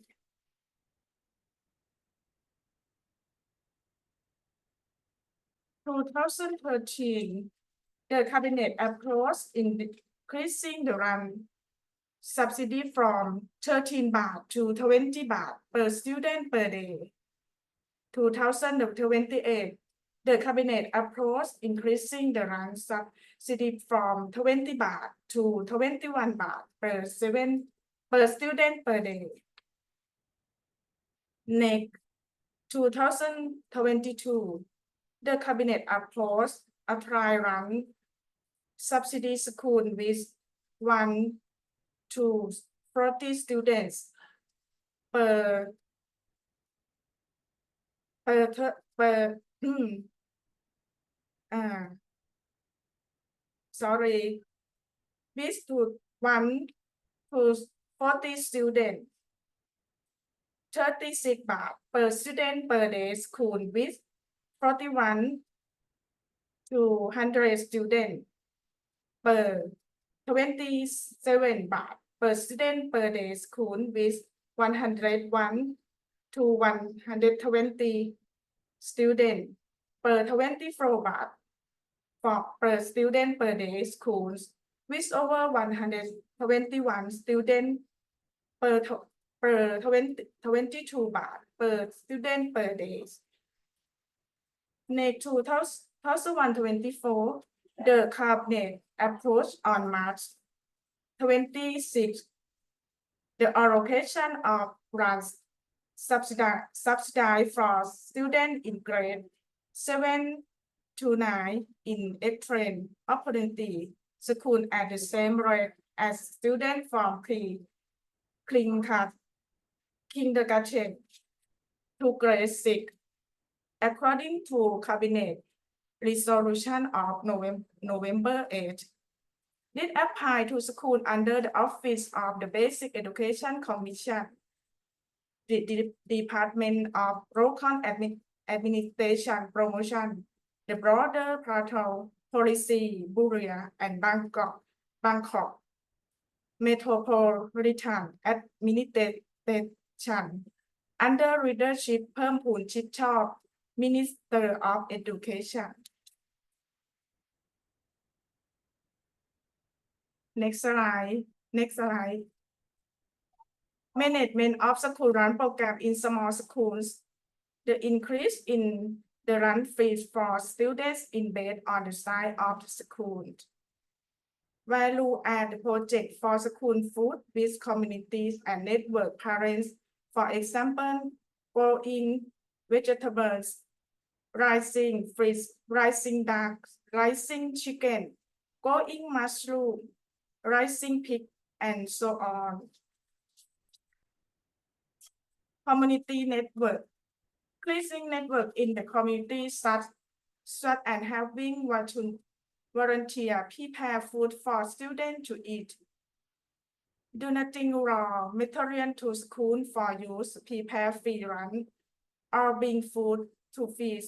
2013, the cabinet approved increasing the run subsidy from 13 baht to 20 baht per student per day. 2028, the cabinet approved increasing the run subsidy from 20 baht to 21 baht per student per day. Next, 2022, the cabinet approved a trial run subsidy school with 1 to 40 students per sorry, with 1 to 40 students, 36 baht per student per day school with 41 to 100 students per 27 baht per student per day school with 101 to 120 students per 24 baht per student per day schools with over 121 students per 22 baht per student per day. Next, 2024, the cabinet approved on March 26 the allocation of grants subsidized for students in grade 7 to 9 in exchange opportunity school at the same rate as students from pre-kindergarten kindergarten to grade 6, according to Cabinet Resolution of November 8. This applies to schools under the Office of the Basic Education Commission, the Department of Local Administration Promotion, the Border Patrol Policy Bureau, and Bangkok Metropolitan Administration under leadership เพิ่มพูนชิดชอบ Minister of Education. Next slide. Management of school run program in small schools. The increase in the run fees for students is based on the size of the school. Value add project for school food with communities and network parents. For example, growing vegetables, rising fish, rising ducks, rising chicken, growing mushroom, rising pig, and so on. Community network. Increasing network in the community such as having volunteer prepare food for students to eat. Donating raw material to school for use, prepare free run, or bring food to feed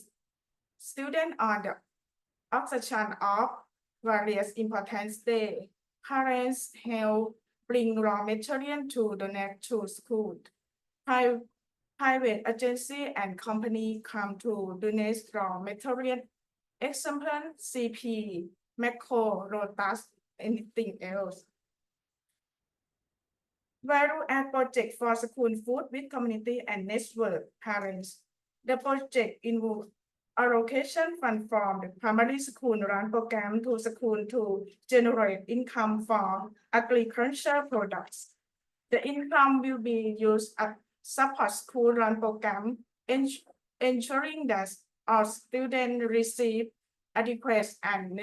students on the occasion of various important days. Parents help bring raw material to donate to school. Private agency and company come to donate raw material. Example, CP, Macro, Lotus, anything else. Value add project for school food with community and network parents. The project involves allocation fund from the primary school run program to school to generate income for agriculture products. The income will be used at support school run program, ensuring that all students receive adequate and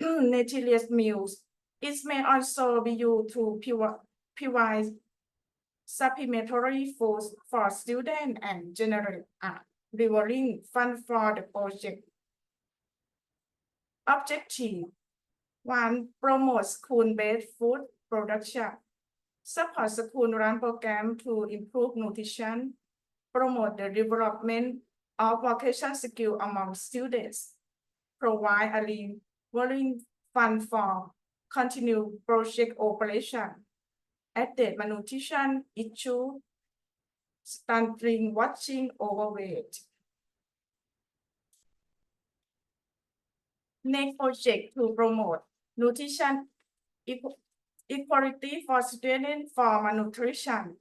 nutritious meals. It may also be used to provide supplementary foods for students and generate a revolving fund for the project. Objective 1. Promote school-based food production. Support school run program to improve nutrition. Promote the development of vocational skill among students. Provide a revolving fund for continued project operation. Added malnutrition issue, stunting, watching, overweight. Next project to promote nutrition equality for students for malnutrition.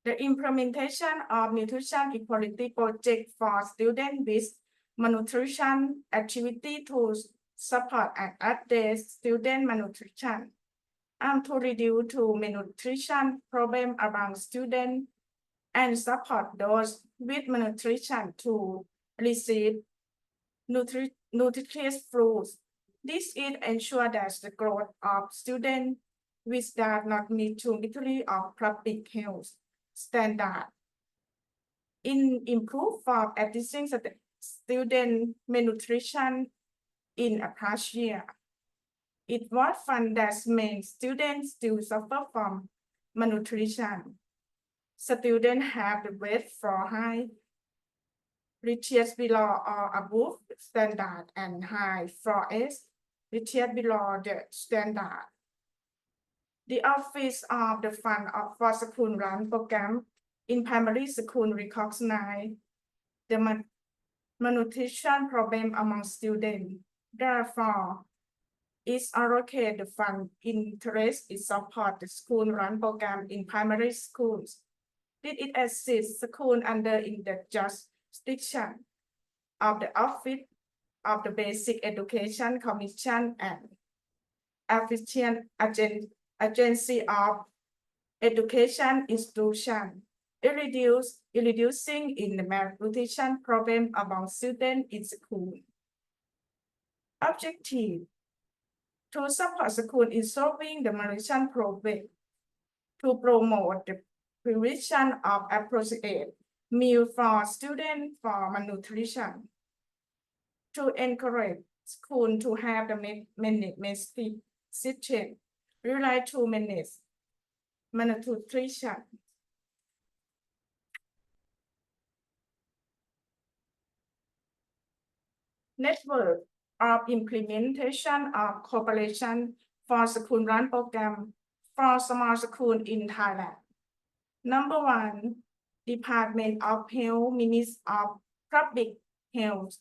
The implementation of nutrition equality project for students with malnutrition activity to support and address student malnutrition and to reduce to malnutrition problem among students and support those with malnutrition to receive nutritious foods. This is ensure that the growth of students which does not meet to military or public health standard. In improve for addressing student malnutrition in a past year. It was found that many students still suffer from malnutrition. Students have the weight for high, reaches below or above standard, and high for S, reaches below the standard. The Office of the Fund for School Run program in primary school recognize the malnutrition problem among students. Therefore, it allocates the fund interest in support the school run program in primary schools. It assists schools under in the jurisdiction of the Office of the Basic Education Commission and Efficient Agency of Education Institution. Reducing in the malnutrition problem among students in school. Objective to support school in solving the malnutrition problem, to promote the provision of appropriate meal for students for malnutrition, to encourage school to have the management system rely to manage malnutrition. Network of implementation of cooperation for school run program for small school in Thailand. Number one, Department of Health, Ministry of Public Health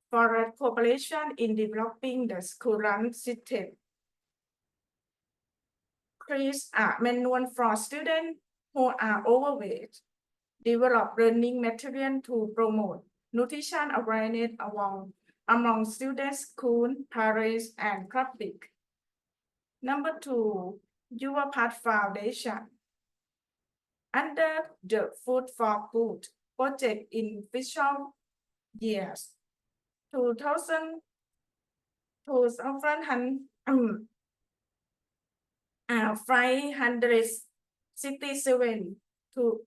for cooperation in developing the school run system. Create a manual for students who are overweight. Develop learning material to promote nutrition awareness among students, school, parents, and public. Number two, Your Part Foundation. Under the Food for Good project in fiscal years 567 to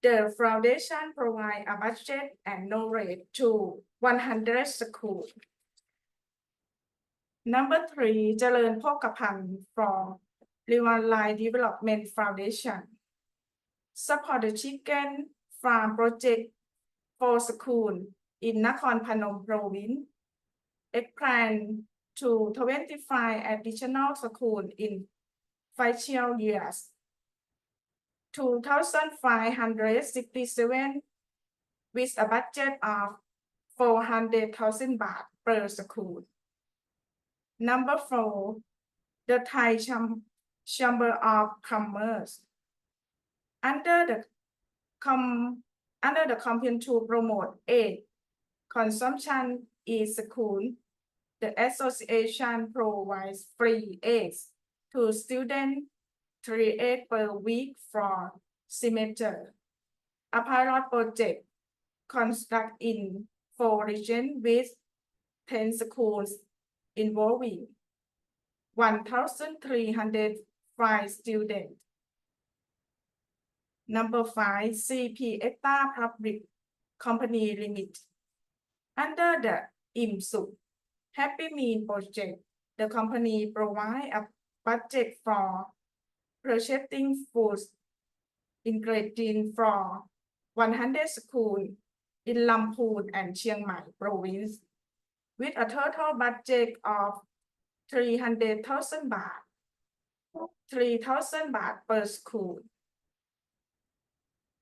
the foundation provide a budget and knowledge to 100 schools. Number three เจริญโภคภัณฑ์ from Life Development Foundation support the chicken farm project for school in Nakhon Phanom province expand to 25 additional schools in fiscal years 2,567 with a budget of 400,000 baht per school. Number four, the Thai Chamber of Commerce. Under the campaign to promote egg consumption in school, the association provides free eggs to students 3 eggs per week for semester. A pilot project conducted in 4 regions with 10 schools involving 1,305 students. Number 5, CP ETA Public Company Limited. Under the IMSU Happy Meal project, the company provides a budget for purchasing food ingredients for 100 schools in Lamphun and Chiang Mai province, with a total budget of 300,000 baht, 3,000 baht per school.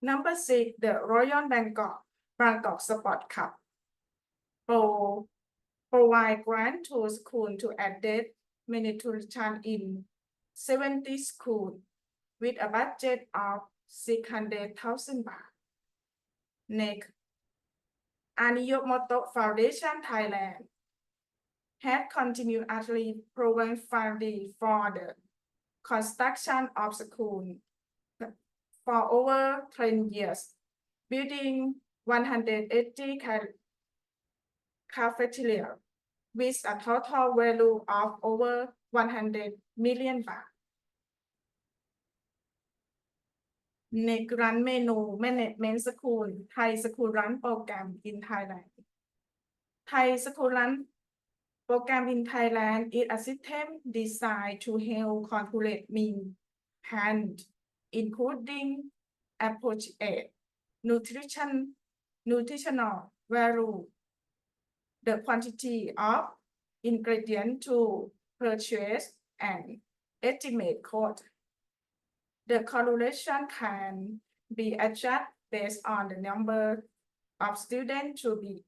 Number 6, the Royal Bangkok Sport Cup provide grant to school to address malnutrition in 70 schools with a budget of 600,000 baht. Next, Aniyomoto Foundation Thailand has continuously provided funding for the construction of schools for over 10 years, building 180 cafeteria with a total value of over 100 million baht. Next, run menu management school, Thai school run program in Thailand. Thai school run program in Thailand is a system designed to help calculate mean and including appropriate nutritional value, the quantity of ingredient to purchase and estimate cost. The calculation can be adjusted based on the number of students to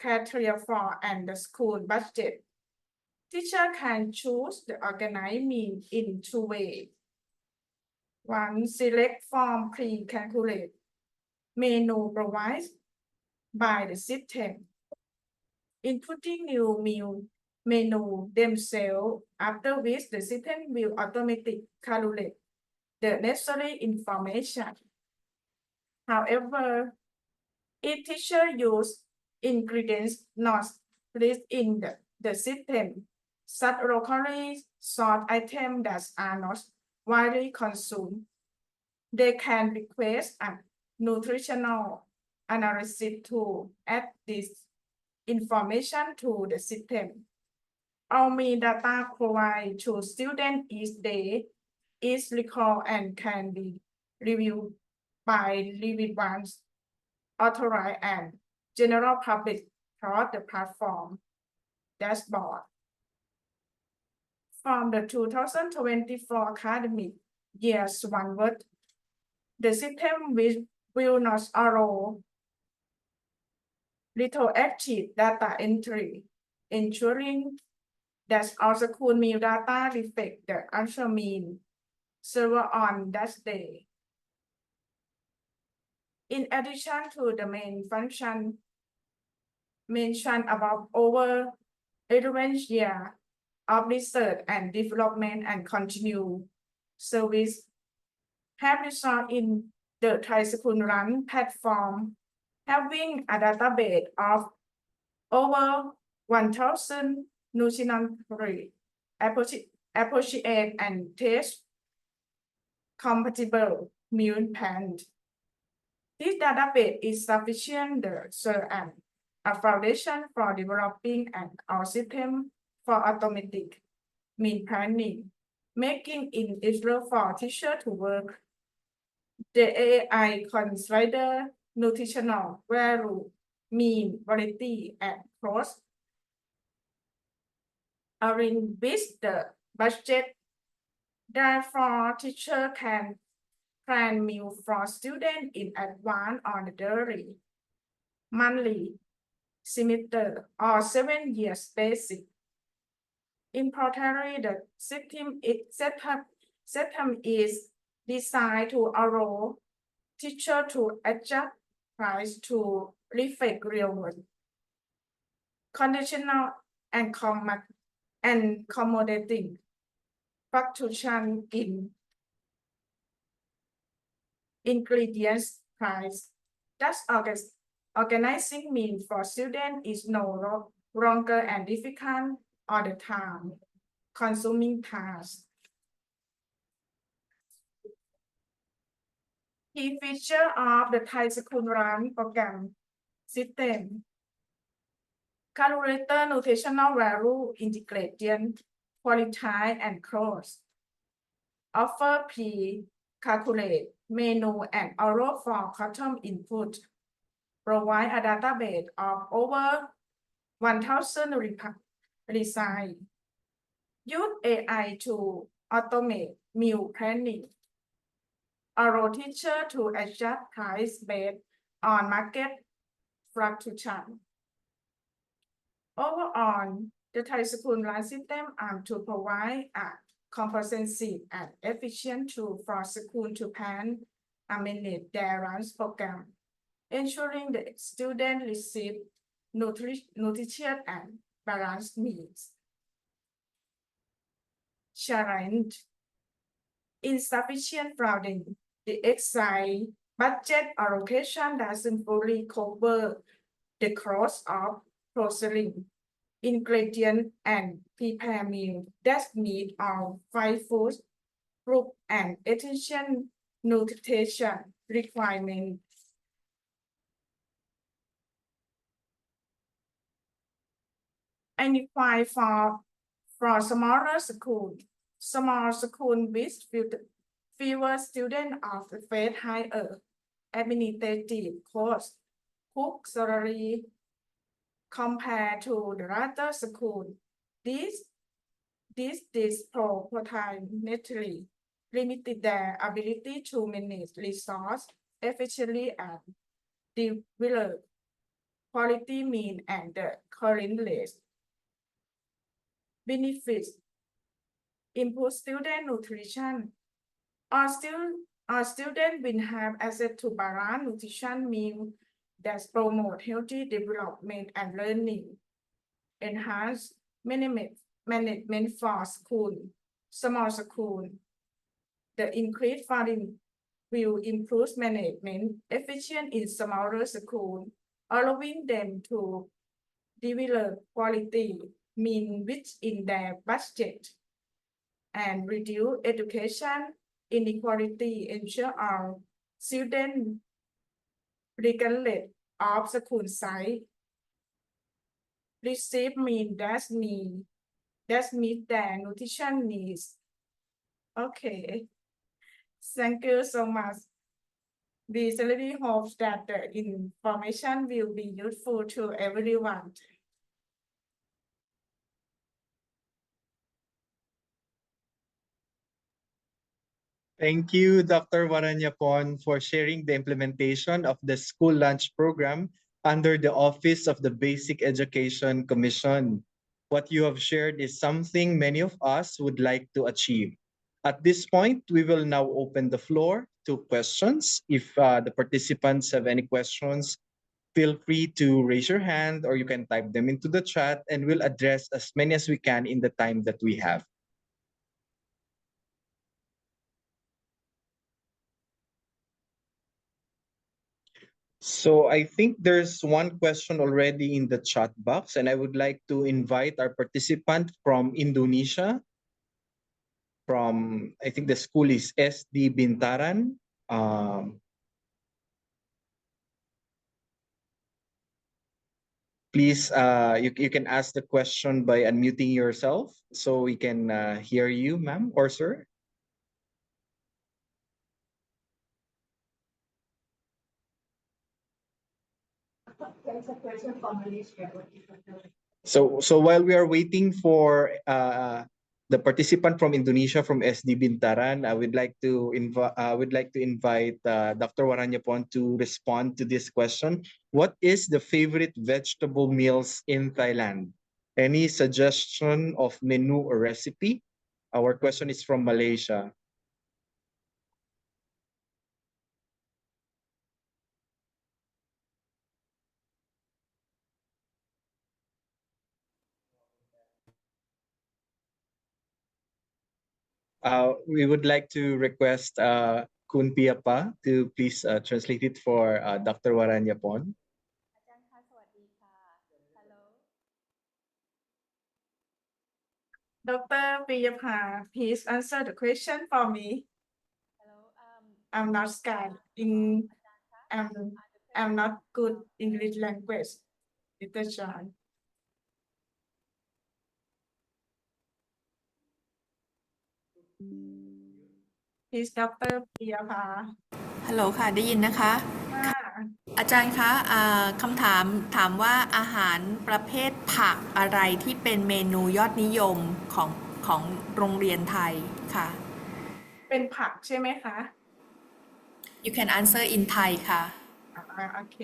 cater for and the school budget. Teacher can choose the organized meal in 2 ways. 1. Select from pre-calculated menu provided by the system, inputting new meal menu themselves, after which the system will automatically calculate the necessary information. However, if teacher use ingredients not list in the system, such locally sourced items that are not widely consumed. They can request a nutritional analysis to add this information to the system. All meal data provided to students each day is recorded and can be reviewed by relevant authorized and general public through the platform dashboard. From the 2024 academic years onward, the system will not allow retroactive data entry, ensuring that all school meal data reflect the actual mean server on that day. In addition to the main function mentioned above, over 11 years of research and development and continued service have resulted in the Thai School Run platform having a database of over 1,000 nutritionally appropriate and taste compatible meal plans. This database is sufficient to serve as a foundation for developing an our system for automatic meal planning, making it easier for teachers to work. The AI consider nutritional value, mean, variety, and cost are in with the budget. Therefore, teacher can plan meal for students in advance on a daily, monthly, semester, or 7 years basis. Importantly, the system is designed to allow teacher to adjust price to reflect real world conditional and accommodating fluctuation in ingredients price. Thus, organizing meal for students is no longer and difficult all the time consuming task. Key feature of the Thai School Run program system. Calculator nutritional value ingredient, quality and cost. Offer pre-calculate menu and allow for custom input. Provide a database of over 1,000 recipes. Use AI to automate meal planning. Allow teacher to adjust price based on market fluctuation. Overall, the Thai School Run system aims to provide a comprehensive and efficient tool for schools to plan and manage their run program, ensuring the students receive nutritious and balanced meals. Challenge: insufficient funding. The exact budget allocation doesn't fully cover the cost of processing ingredients and prepare meal that meet all 5 food group and essential nutrition requirements. Identify for smaller school. Small school with fewer students of the face higher administrative cost, cook salary compared to the other school. This disproportionately limited their ability to manage resource efficiently and develop quality meal and the current rate. Benefits: improve student nutrition. Our students will have access to balanced nutrition meal that promote healthy development and learning. Enhance management for small school. The increased funding will improve management efficiency in smaller school, allowing them to develop quality mean within their budget, and reduce education inequality, ensure our students regardless of school site receive mean that meet their nutrition needs. Okay, thank you so much. We sincerely hope that the information will be useful to everyone. Thank you, Dr. Waranyapon, for sharing the implementation of the school lunch program under the Office of the Basic Education Commission. What you have shared is something many of us would like to achieve. At this point, we will now open the floor to questions. If the participants have any questions, feel free to raise your hand or you can type them into the chat and we'll address as many as we can in the time that we have. So I think there's one question already in the chat box, and I would like to invite our participant from Indonesia. From, I think the school is SD Bintaran. Please, you can ask the question by unmuting yourself so we can hear you, ma'am or sir. So while we are waiting for the participant from Indonesia from SD Bintaran, I would like to invite Dr. Waranyapon to respond to this question. What is the favorite vegetable meals in Thailand? Any suggestion of menu or recipe? Our question is from Malaysia. We would like to request Kun Piapa to please translate it for Dr. Waranyapon. Dr. Piyapha, please answer the question for me. I'm not scared. I'm not good English language. Mr. John. Please, Dr. Piyapha. ฮัลโหลค่ะได้ยินนะคะ ค่ะ อาจารย์คะคำถามถามว่าอาหารประเภทผักอะไรที่เป็นเมนูยอดนิยมของโรงเรียนไทยค่ะ เป็นผักใช่ไหมคะ You can answer in Thai ค่ะ โอเค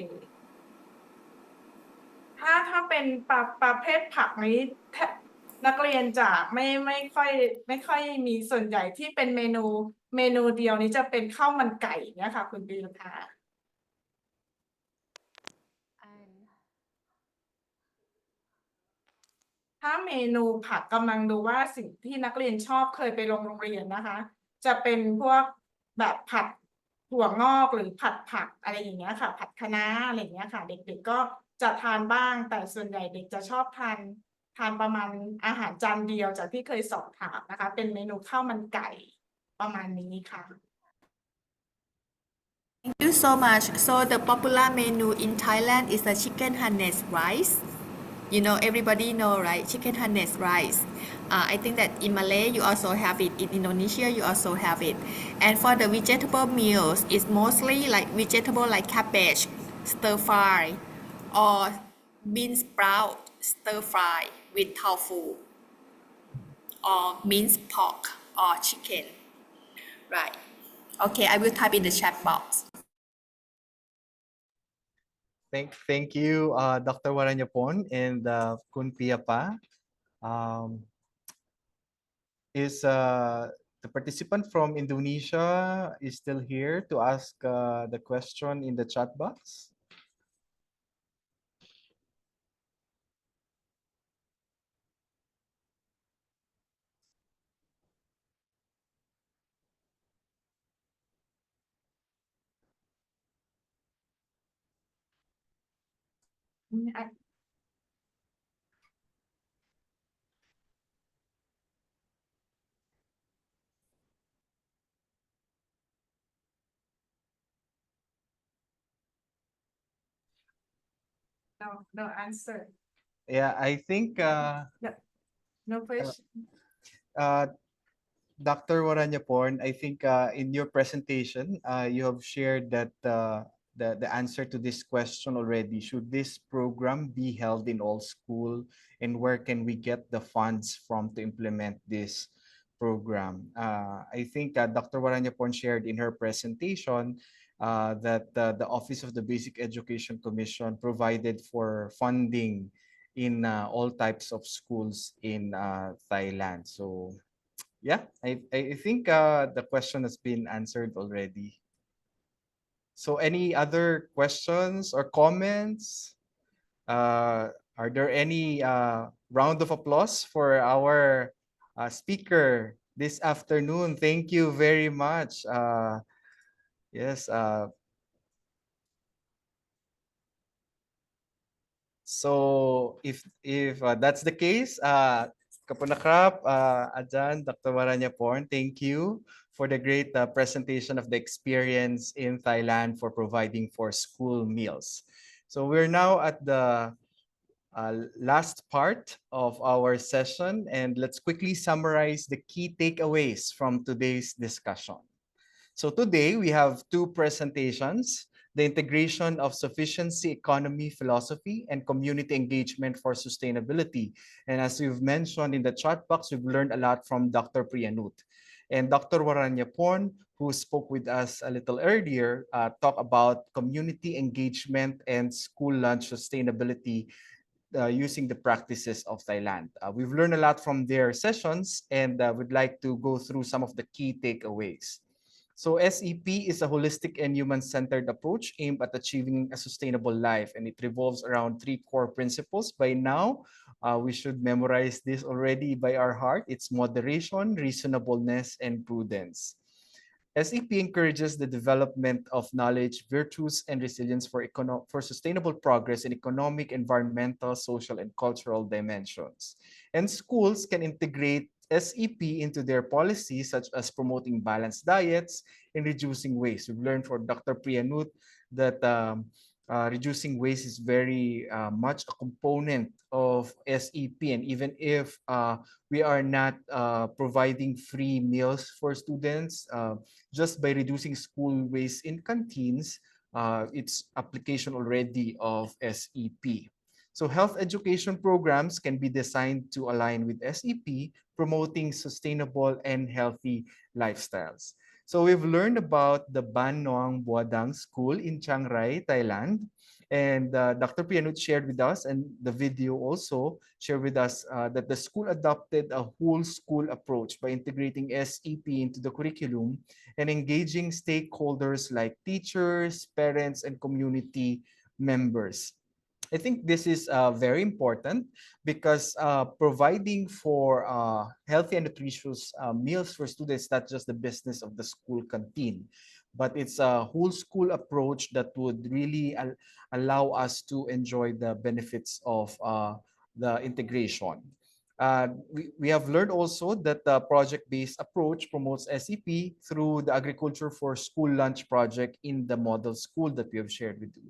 ถ้าเป็นประเภทผักนี้นักเรียนจะไม่ค่อยมีส่วนใหญ่ที่เป็นเมนูเดียวนี้จะเป็นข้าวมันไก่เนี่ยค่ะคุณปีรพาถ้าเมนูผักกำลังดูว่าสิ่งที่นักเรียนชอบเคยไปโรงเรียนนะคะ จะเป็นพวกแบบผัดถั่วงอกหรือผัดผักอะไรอย่างเงี้ยค่ะผัดคะน้าอะไรอย่างเงี้ยค่ะเด็กๆก็จะทานบ้างแต่ส่วนใหญ่เด็กจะชอบทานประมาณอาหารจานเดียวจากที่เคยสอบถามนะคะเป็นเมนูข้าวมันไก่ประมาณนี้ค่ะ Thank you so much. So the popular menu in Thailand is the chicken hainanese rice. You know, everybody know, right? Chicken hainanese rice. I think that in Malay you also have it. In Indonesia you also have it. And for the vegetable meals, it's mostly like vegetable like cabbage, stir fry, or bean sprout stir fry with tofu, or minced pork or chicken. Right. Okay, I will type in the chat box. Thank you, Dr. Waranyapon and Kun Piapa. Is the participant from Indonesia is still here to ask the question in the chat box? No answer. Yeah, I think No question. uh, Dr. Waranyaporn, I think in your presentation, you have shared that the answer to this question already. Should this program be held in all school, and where can we get the funds from to implement this program? I think Dr. Waranyaporn shared in her presentation that the Office of the Basic Education Commission provided for funding in all types of schools in Thailand. So yeah, I think the question has been answered already. So any other questions or comments? Are there any round of applause for our speaker this afternoon? Thank you very much. Yes. So if that's the case, Kapunakrap, Ajan, Dr. Waranyaporn, thank you for the great presentation of the experience in Thailand for providing for school meals. So we're now at the last part of our session, and let's quickly summarize the key takeaways from today's discussion. So today we have two presentations: the integration of sufficiency economy philosophy and community engagement for sustainability. And as you've mentioned in the chat box, we've learned a lot from Dr. Priyanut. And Dr. Waranyaporn, who spoke with us a little earlier, talked about community engagement and school lunch sustainability using the practices of Thailand. We've learned a lot from their sessions, and would like to go through some of the key takeaways. So SEP is a holistic and human-centered approach aimed at achieving a sustainable life, and it revolves around three core principles. By now, we should memorize this already by our heart. It's moderation, reasonableness, and prudence. SEP encourages the development of knowledge, virtues, and resilience for sustainable progress in economic, environmental, social, and cultural dimensions. And schools can integrate SEP into their policies, such as promoting balanced diets and reducing waste. We've learned from Dr. Priyanut that reducing waste is very much a component of SEP. And even if we are not providing free meals for students, just by reducing school waste in canteens, it's application already of SEP. So health education programs can be designed to align with SEP, promoting sustainable and healthy lifestyles. So we've learned about the Ban Noang Buadang School in Chiang Rai, Thailand. And Dr. Pianut shared with us, and the video also shared with us, that the school adopted a whole school approach by integrating SEP into the curriculum and engaging stakeholders like teachers, parents, and community members. I think this is very important because providing for healthy and nutritious meals for students is not just the business of the school canteen, but it's a whole school approach that would really allow us to enjoy the benefits of the integration. We have learned also that the project-based approach promotes SEP through the Agriculture for School Lunch project in the model school that we have shared with you.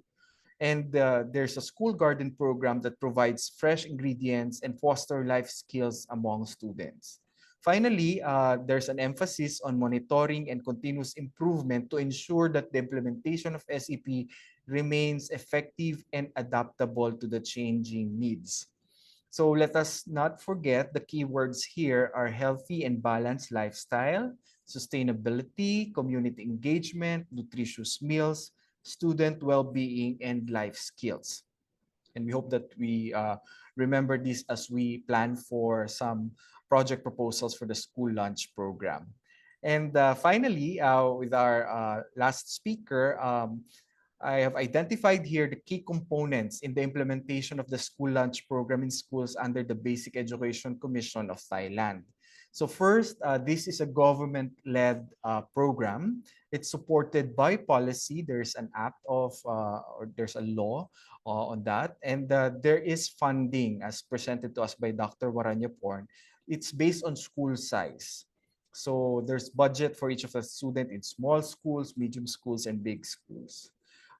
And there's a school garden program that provides fresh ingredients and foster life skills among students. Finally, there's an emphasis on monitoring and continuous improvement to ensure that the implementation of SEP remains effective and adaptable to the changing needs. So let us not forget the keywords here are healthy and balanced lifestyle, sustainability, community engagement, nutritious meals, student well-being, and life skills. And we hope that we remember this as we plan for some project proposals for the school lunch program. And finally, with our last speaker, I have identified here the key components in the implementation of the school lunch program in schools under the Basic Education Commission of Thailand. So first, this is a government-led program. It's supported by policy. There's an act of, or there's a law on that. And there is funding as presented to us by Dr. Waranyaporn. It's based on school size. So there's budget for each of the student in small schools, medium schools, and big schools.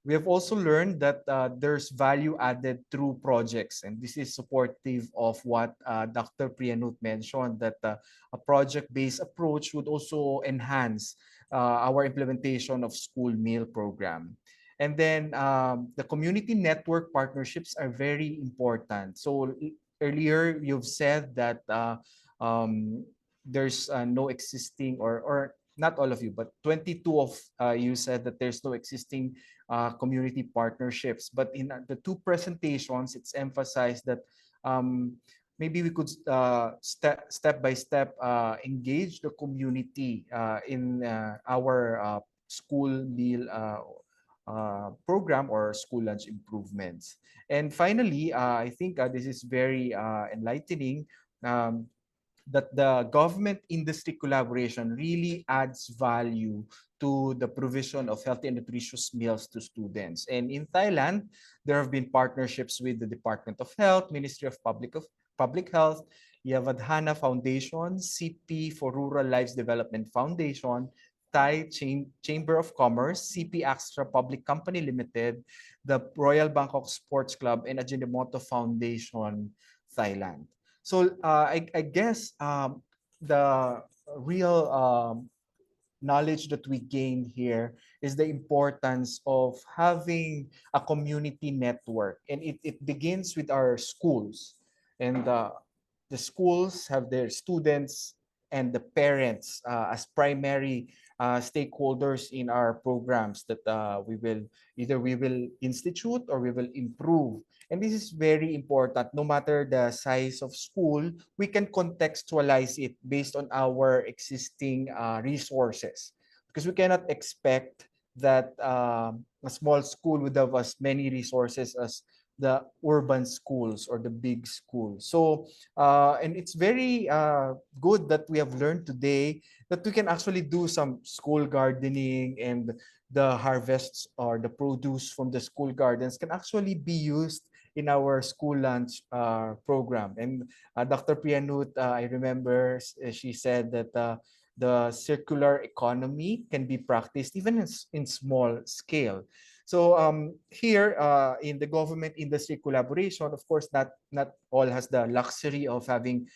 We have also learned that there's value added through projects, and this is supportive of what Dr. Priyanut mentioned, that a project-based approach would also enhance our implementation of school meal program. And then the community network partnerships are very important. So earlier you've said that um, there's no existing, or not all of you, but 22 of you said that there's no existing community partnerships. But in the two presentations, it's emphasized that maybe we could step by step engage the community in our school meal program or school lunch improvements. And finally, I think this is very enlightening, that the government industry collaboration really adds value to the provision of healthy and nutritious meals to students. And in Thailand, there have been partnerships with the Department of Health, Ministry of Public Health, Yavadhana Foundation, CP for Rural Lives Development Foundation, Thai Chamber of Commerce, CP Extra Public Company Limited, the Royal Bangkok Sports Club, and Ajinomoto Foundation, Thailand. So I guess the real knowledge that we gain here is the importance of having a community network. And it begins with our schools. And the schools have their students and the parents as primary stakeholders in our programs that we will institute or we will improve. And this is very important. No matter the size of school, we can contextualize it based on our existing resources, because we cannot expect that a small school would have as many resources as the urban schools or the big schools. So, and it's very good that we have learned today that we can actually do some school gardening, and the harvests or the produce from the school gardens can actually be used in our school lunch program. And Dr. Priyanut, I remember she said that the circular economy can be practiced even in small scale. So here in the government industry collaboration, of course, not all has the luxury of having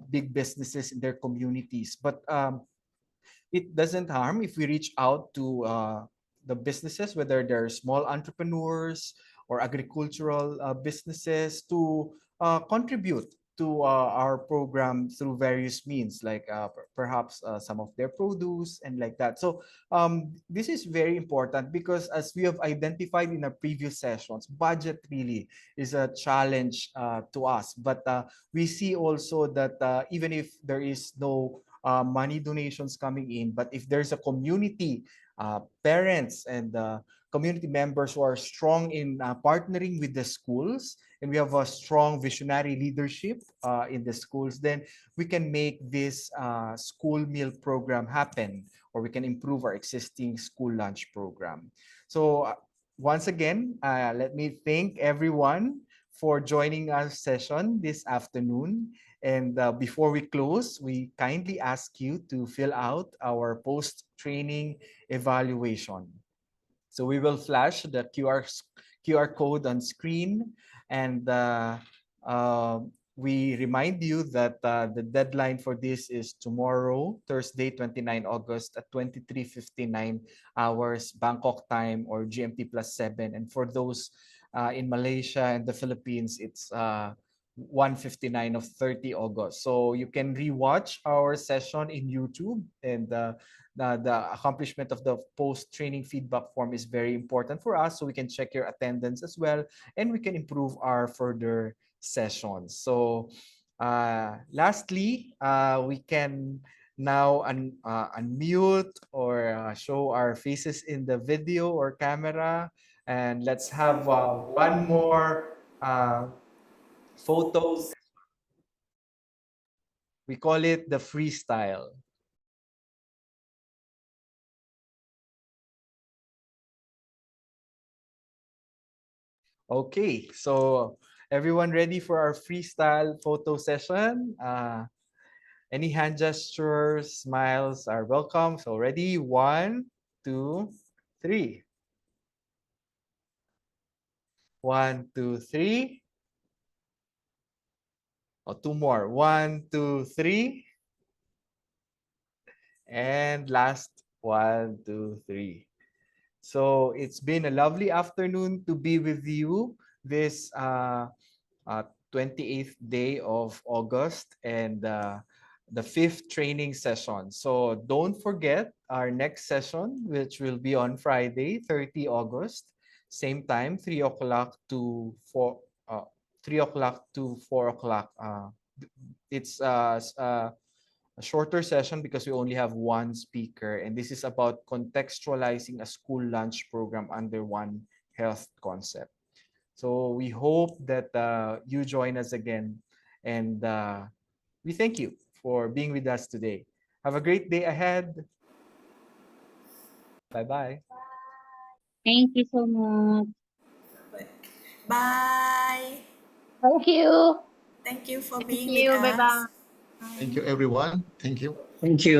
big businesses in their communities, but it doesn't harm if we reach out to the businesses, whether they're small entrepreneurs or agricultural businesses, to contribute to our program through various means, like perhaps some of their produce and like that. So this is very important because, as we have identified in our previous sessions, budget really is a challenge to us. But we see also that even if there is no money donations coming in, but if there's a community, parents and community members who are strong in partnering with the schools, and we have a strong visionary leadership in the schools, then we can make this school meal program happen, or we can improve our existing school lunch program. So once again, let me thank everyone for joining our session this afternoon. And before we close, we kindly ask you to fill out our post-training evaluation. So we will flash the QR code on screen, and we remind you that the deadline for this is tomorrow, Thursday, 29 August at 23:59 hours Bangkok time, or GMT +7. And for those in Malaysia and the Philippines, it's 1:59 of 30 August. So you can rewatch our session in YouTube, and the accomplishment of the post-training feedback form is very important for us, so we can check your attendance as well, and we can improve our further sessions. So lastly, we can now unmute or show our faces in the video or camera, and let's have one more photo. We call it the freestyle. Okay, so everyone ready for our freestyle photo session? Any hand gestures, smiles are welcome. So ready? 1, 2, 3. 1, 2, 3. Oh, two more. 1, 2, 3. And last, 1, 2, 3. So it's been a lovely afternoon to be with you this 28th day of August and the 5th training session. So don't forget our next session, which will be on Friday, 30 August, same time, 3 o'clock to 4, 3 o'clock to 4 o'clock. It's a shorter session because we only have one speaker, and this is about contextualizing a school lunch program under one health concept. So we hope that you join us again, and we thank you for being with us today. Have a great day ahead. Bye-bye. Thank you so much. Bye. Thank you. Thank you for Thank being with you. Bye us. bye. Thank you, everyone. Thank you. Thank you.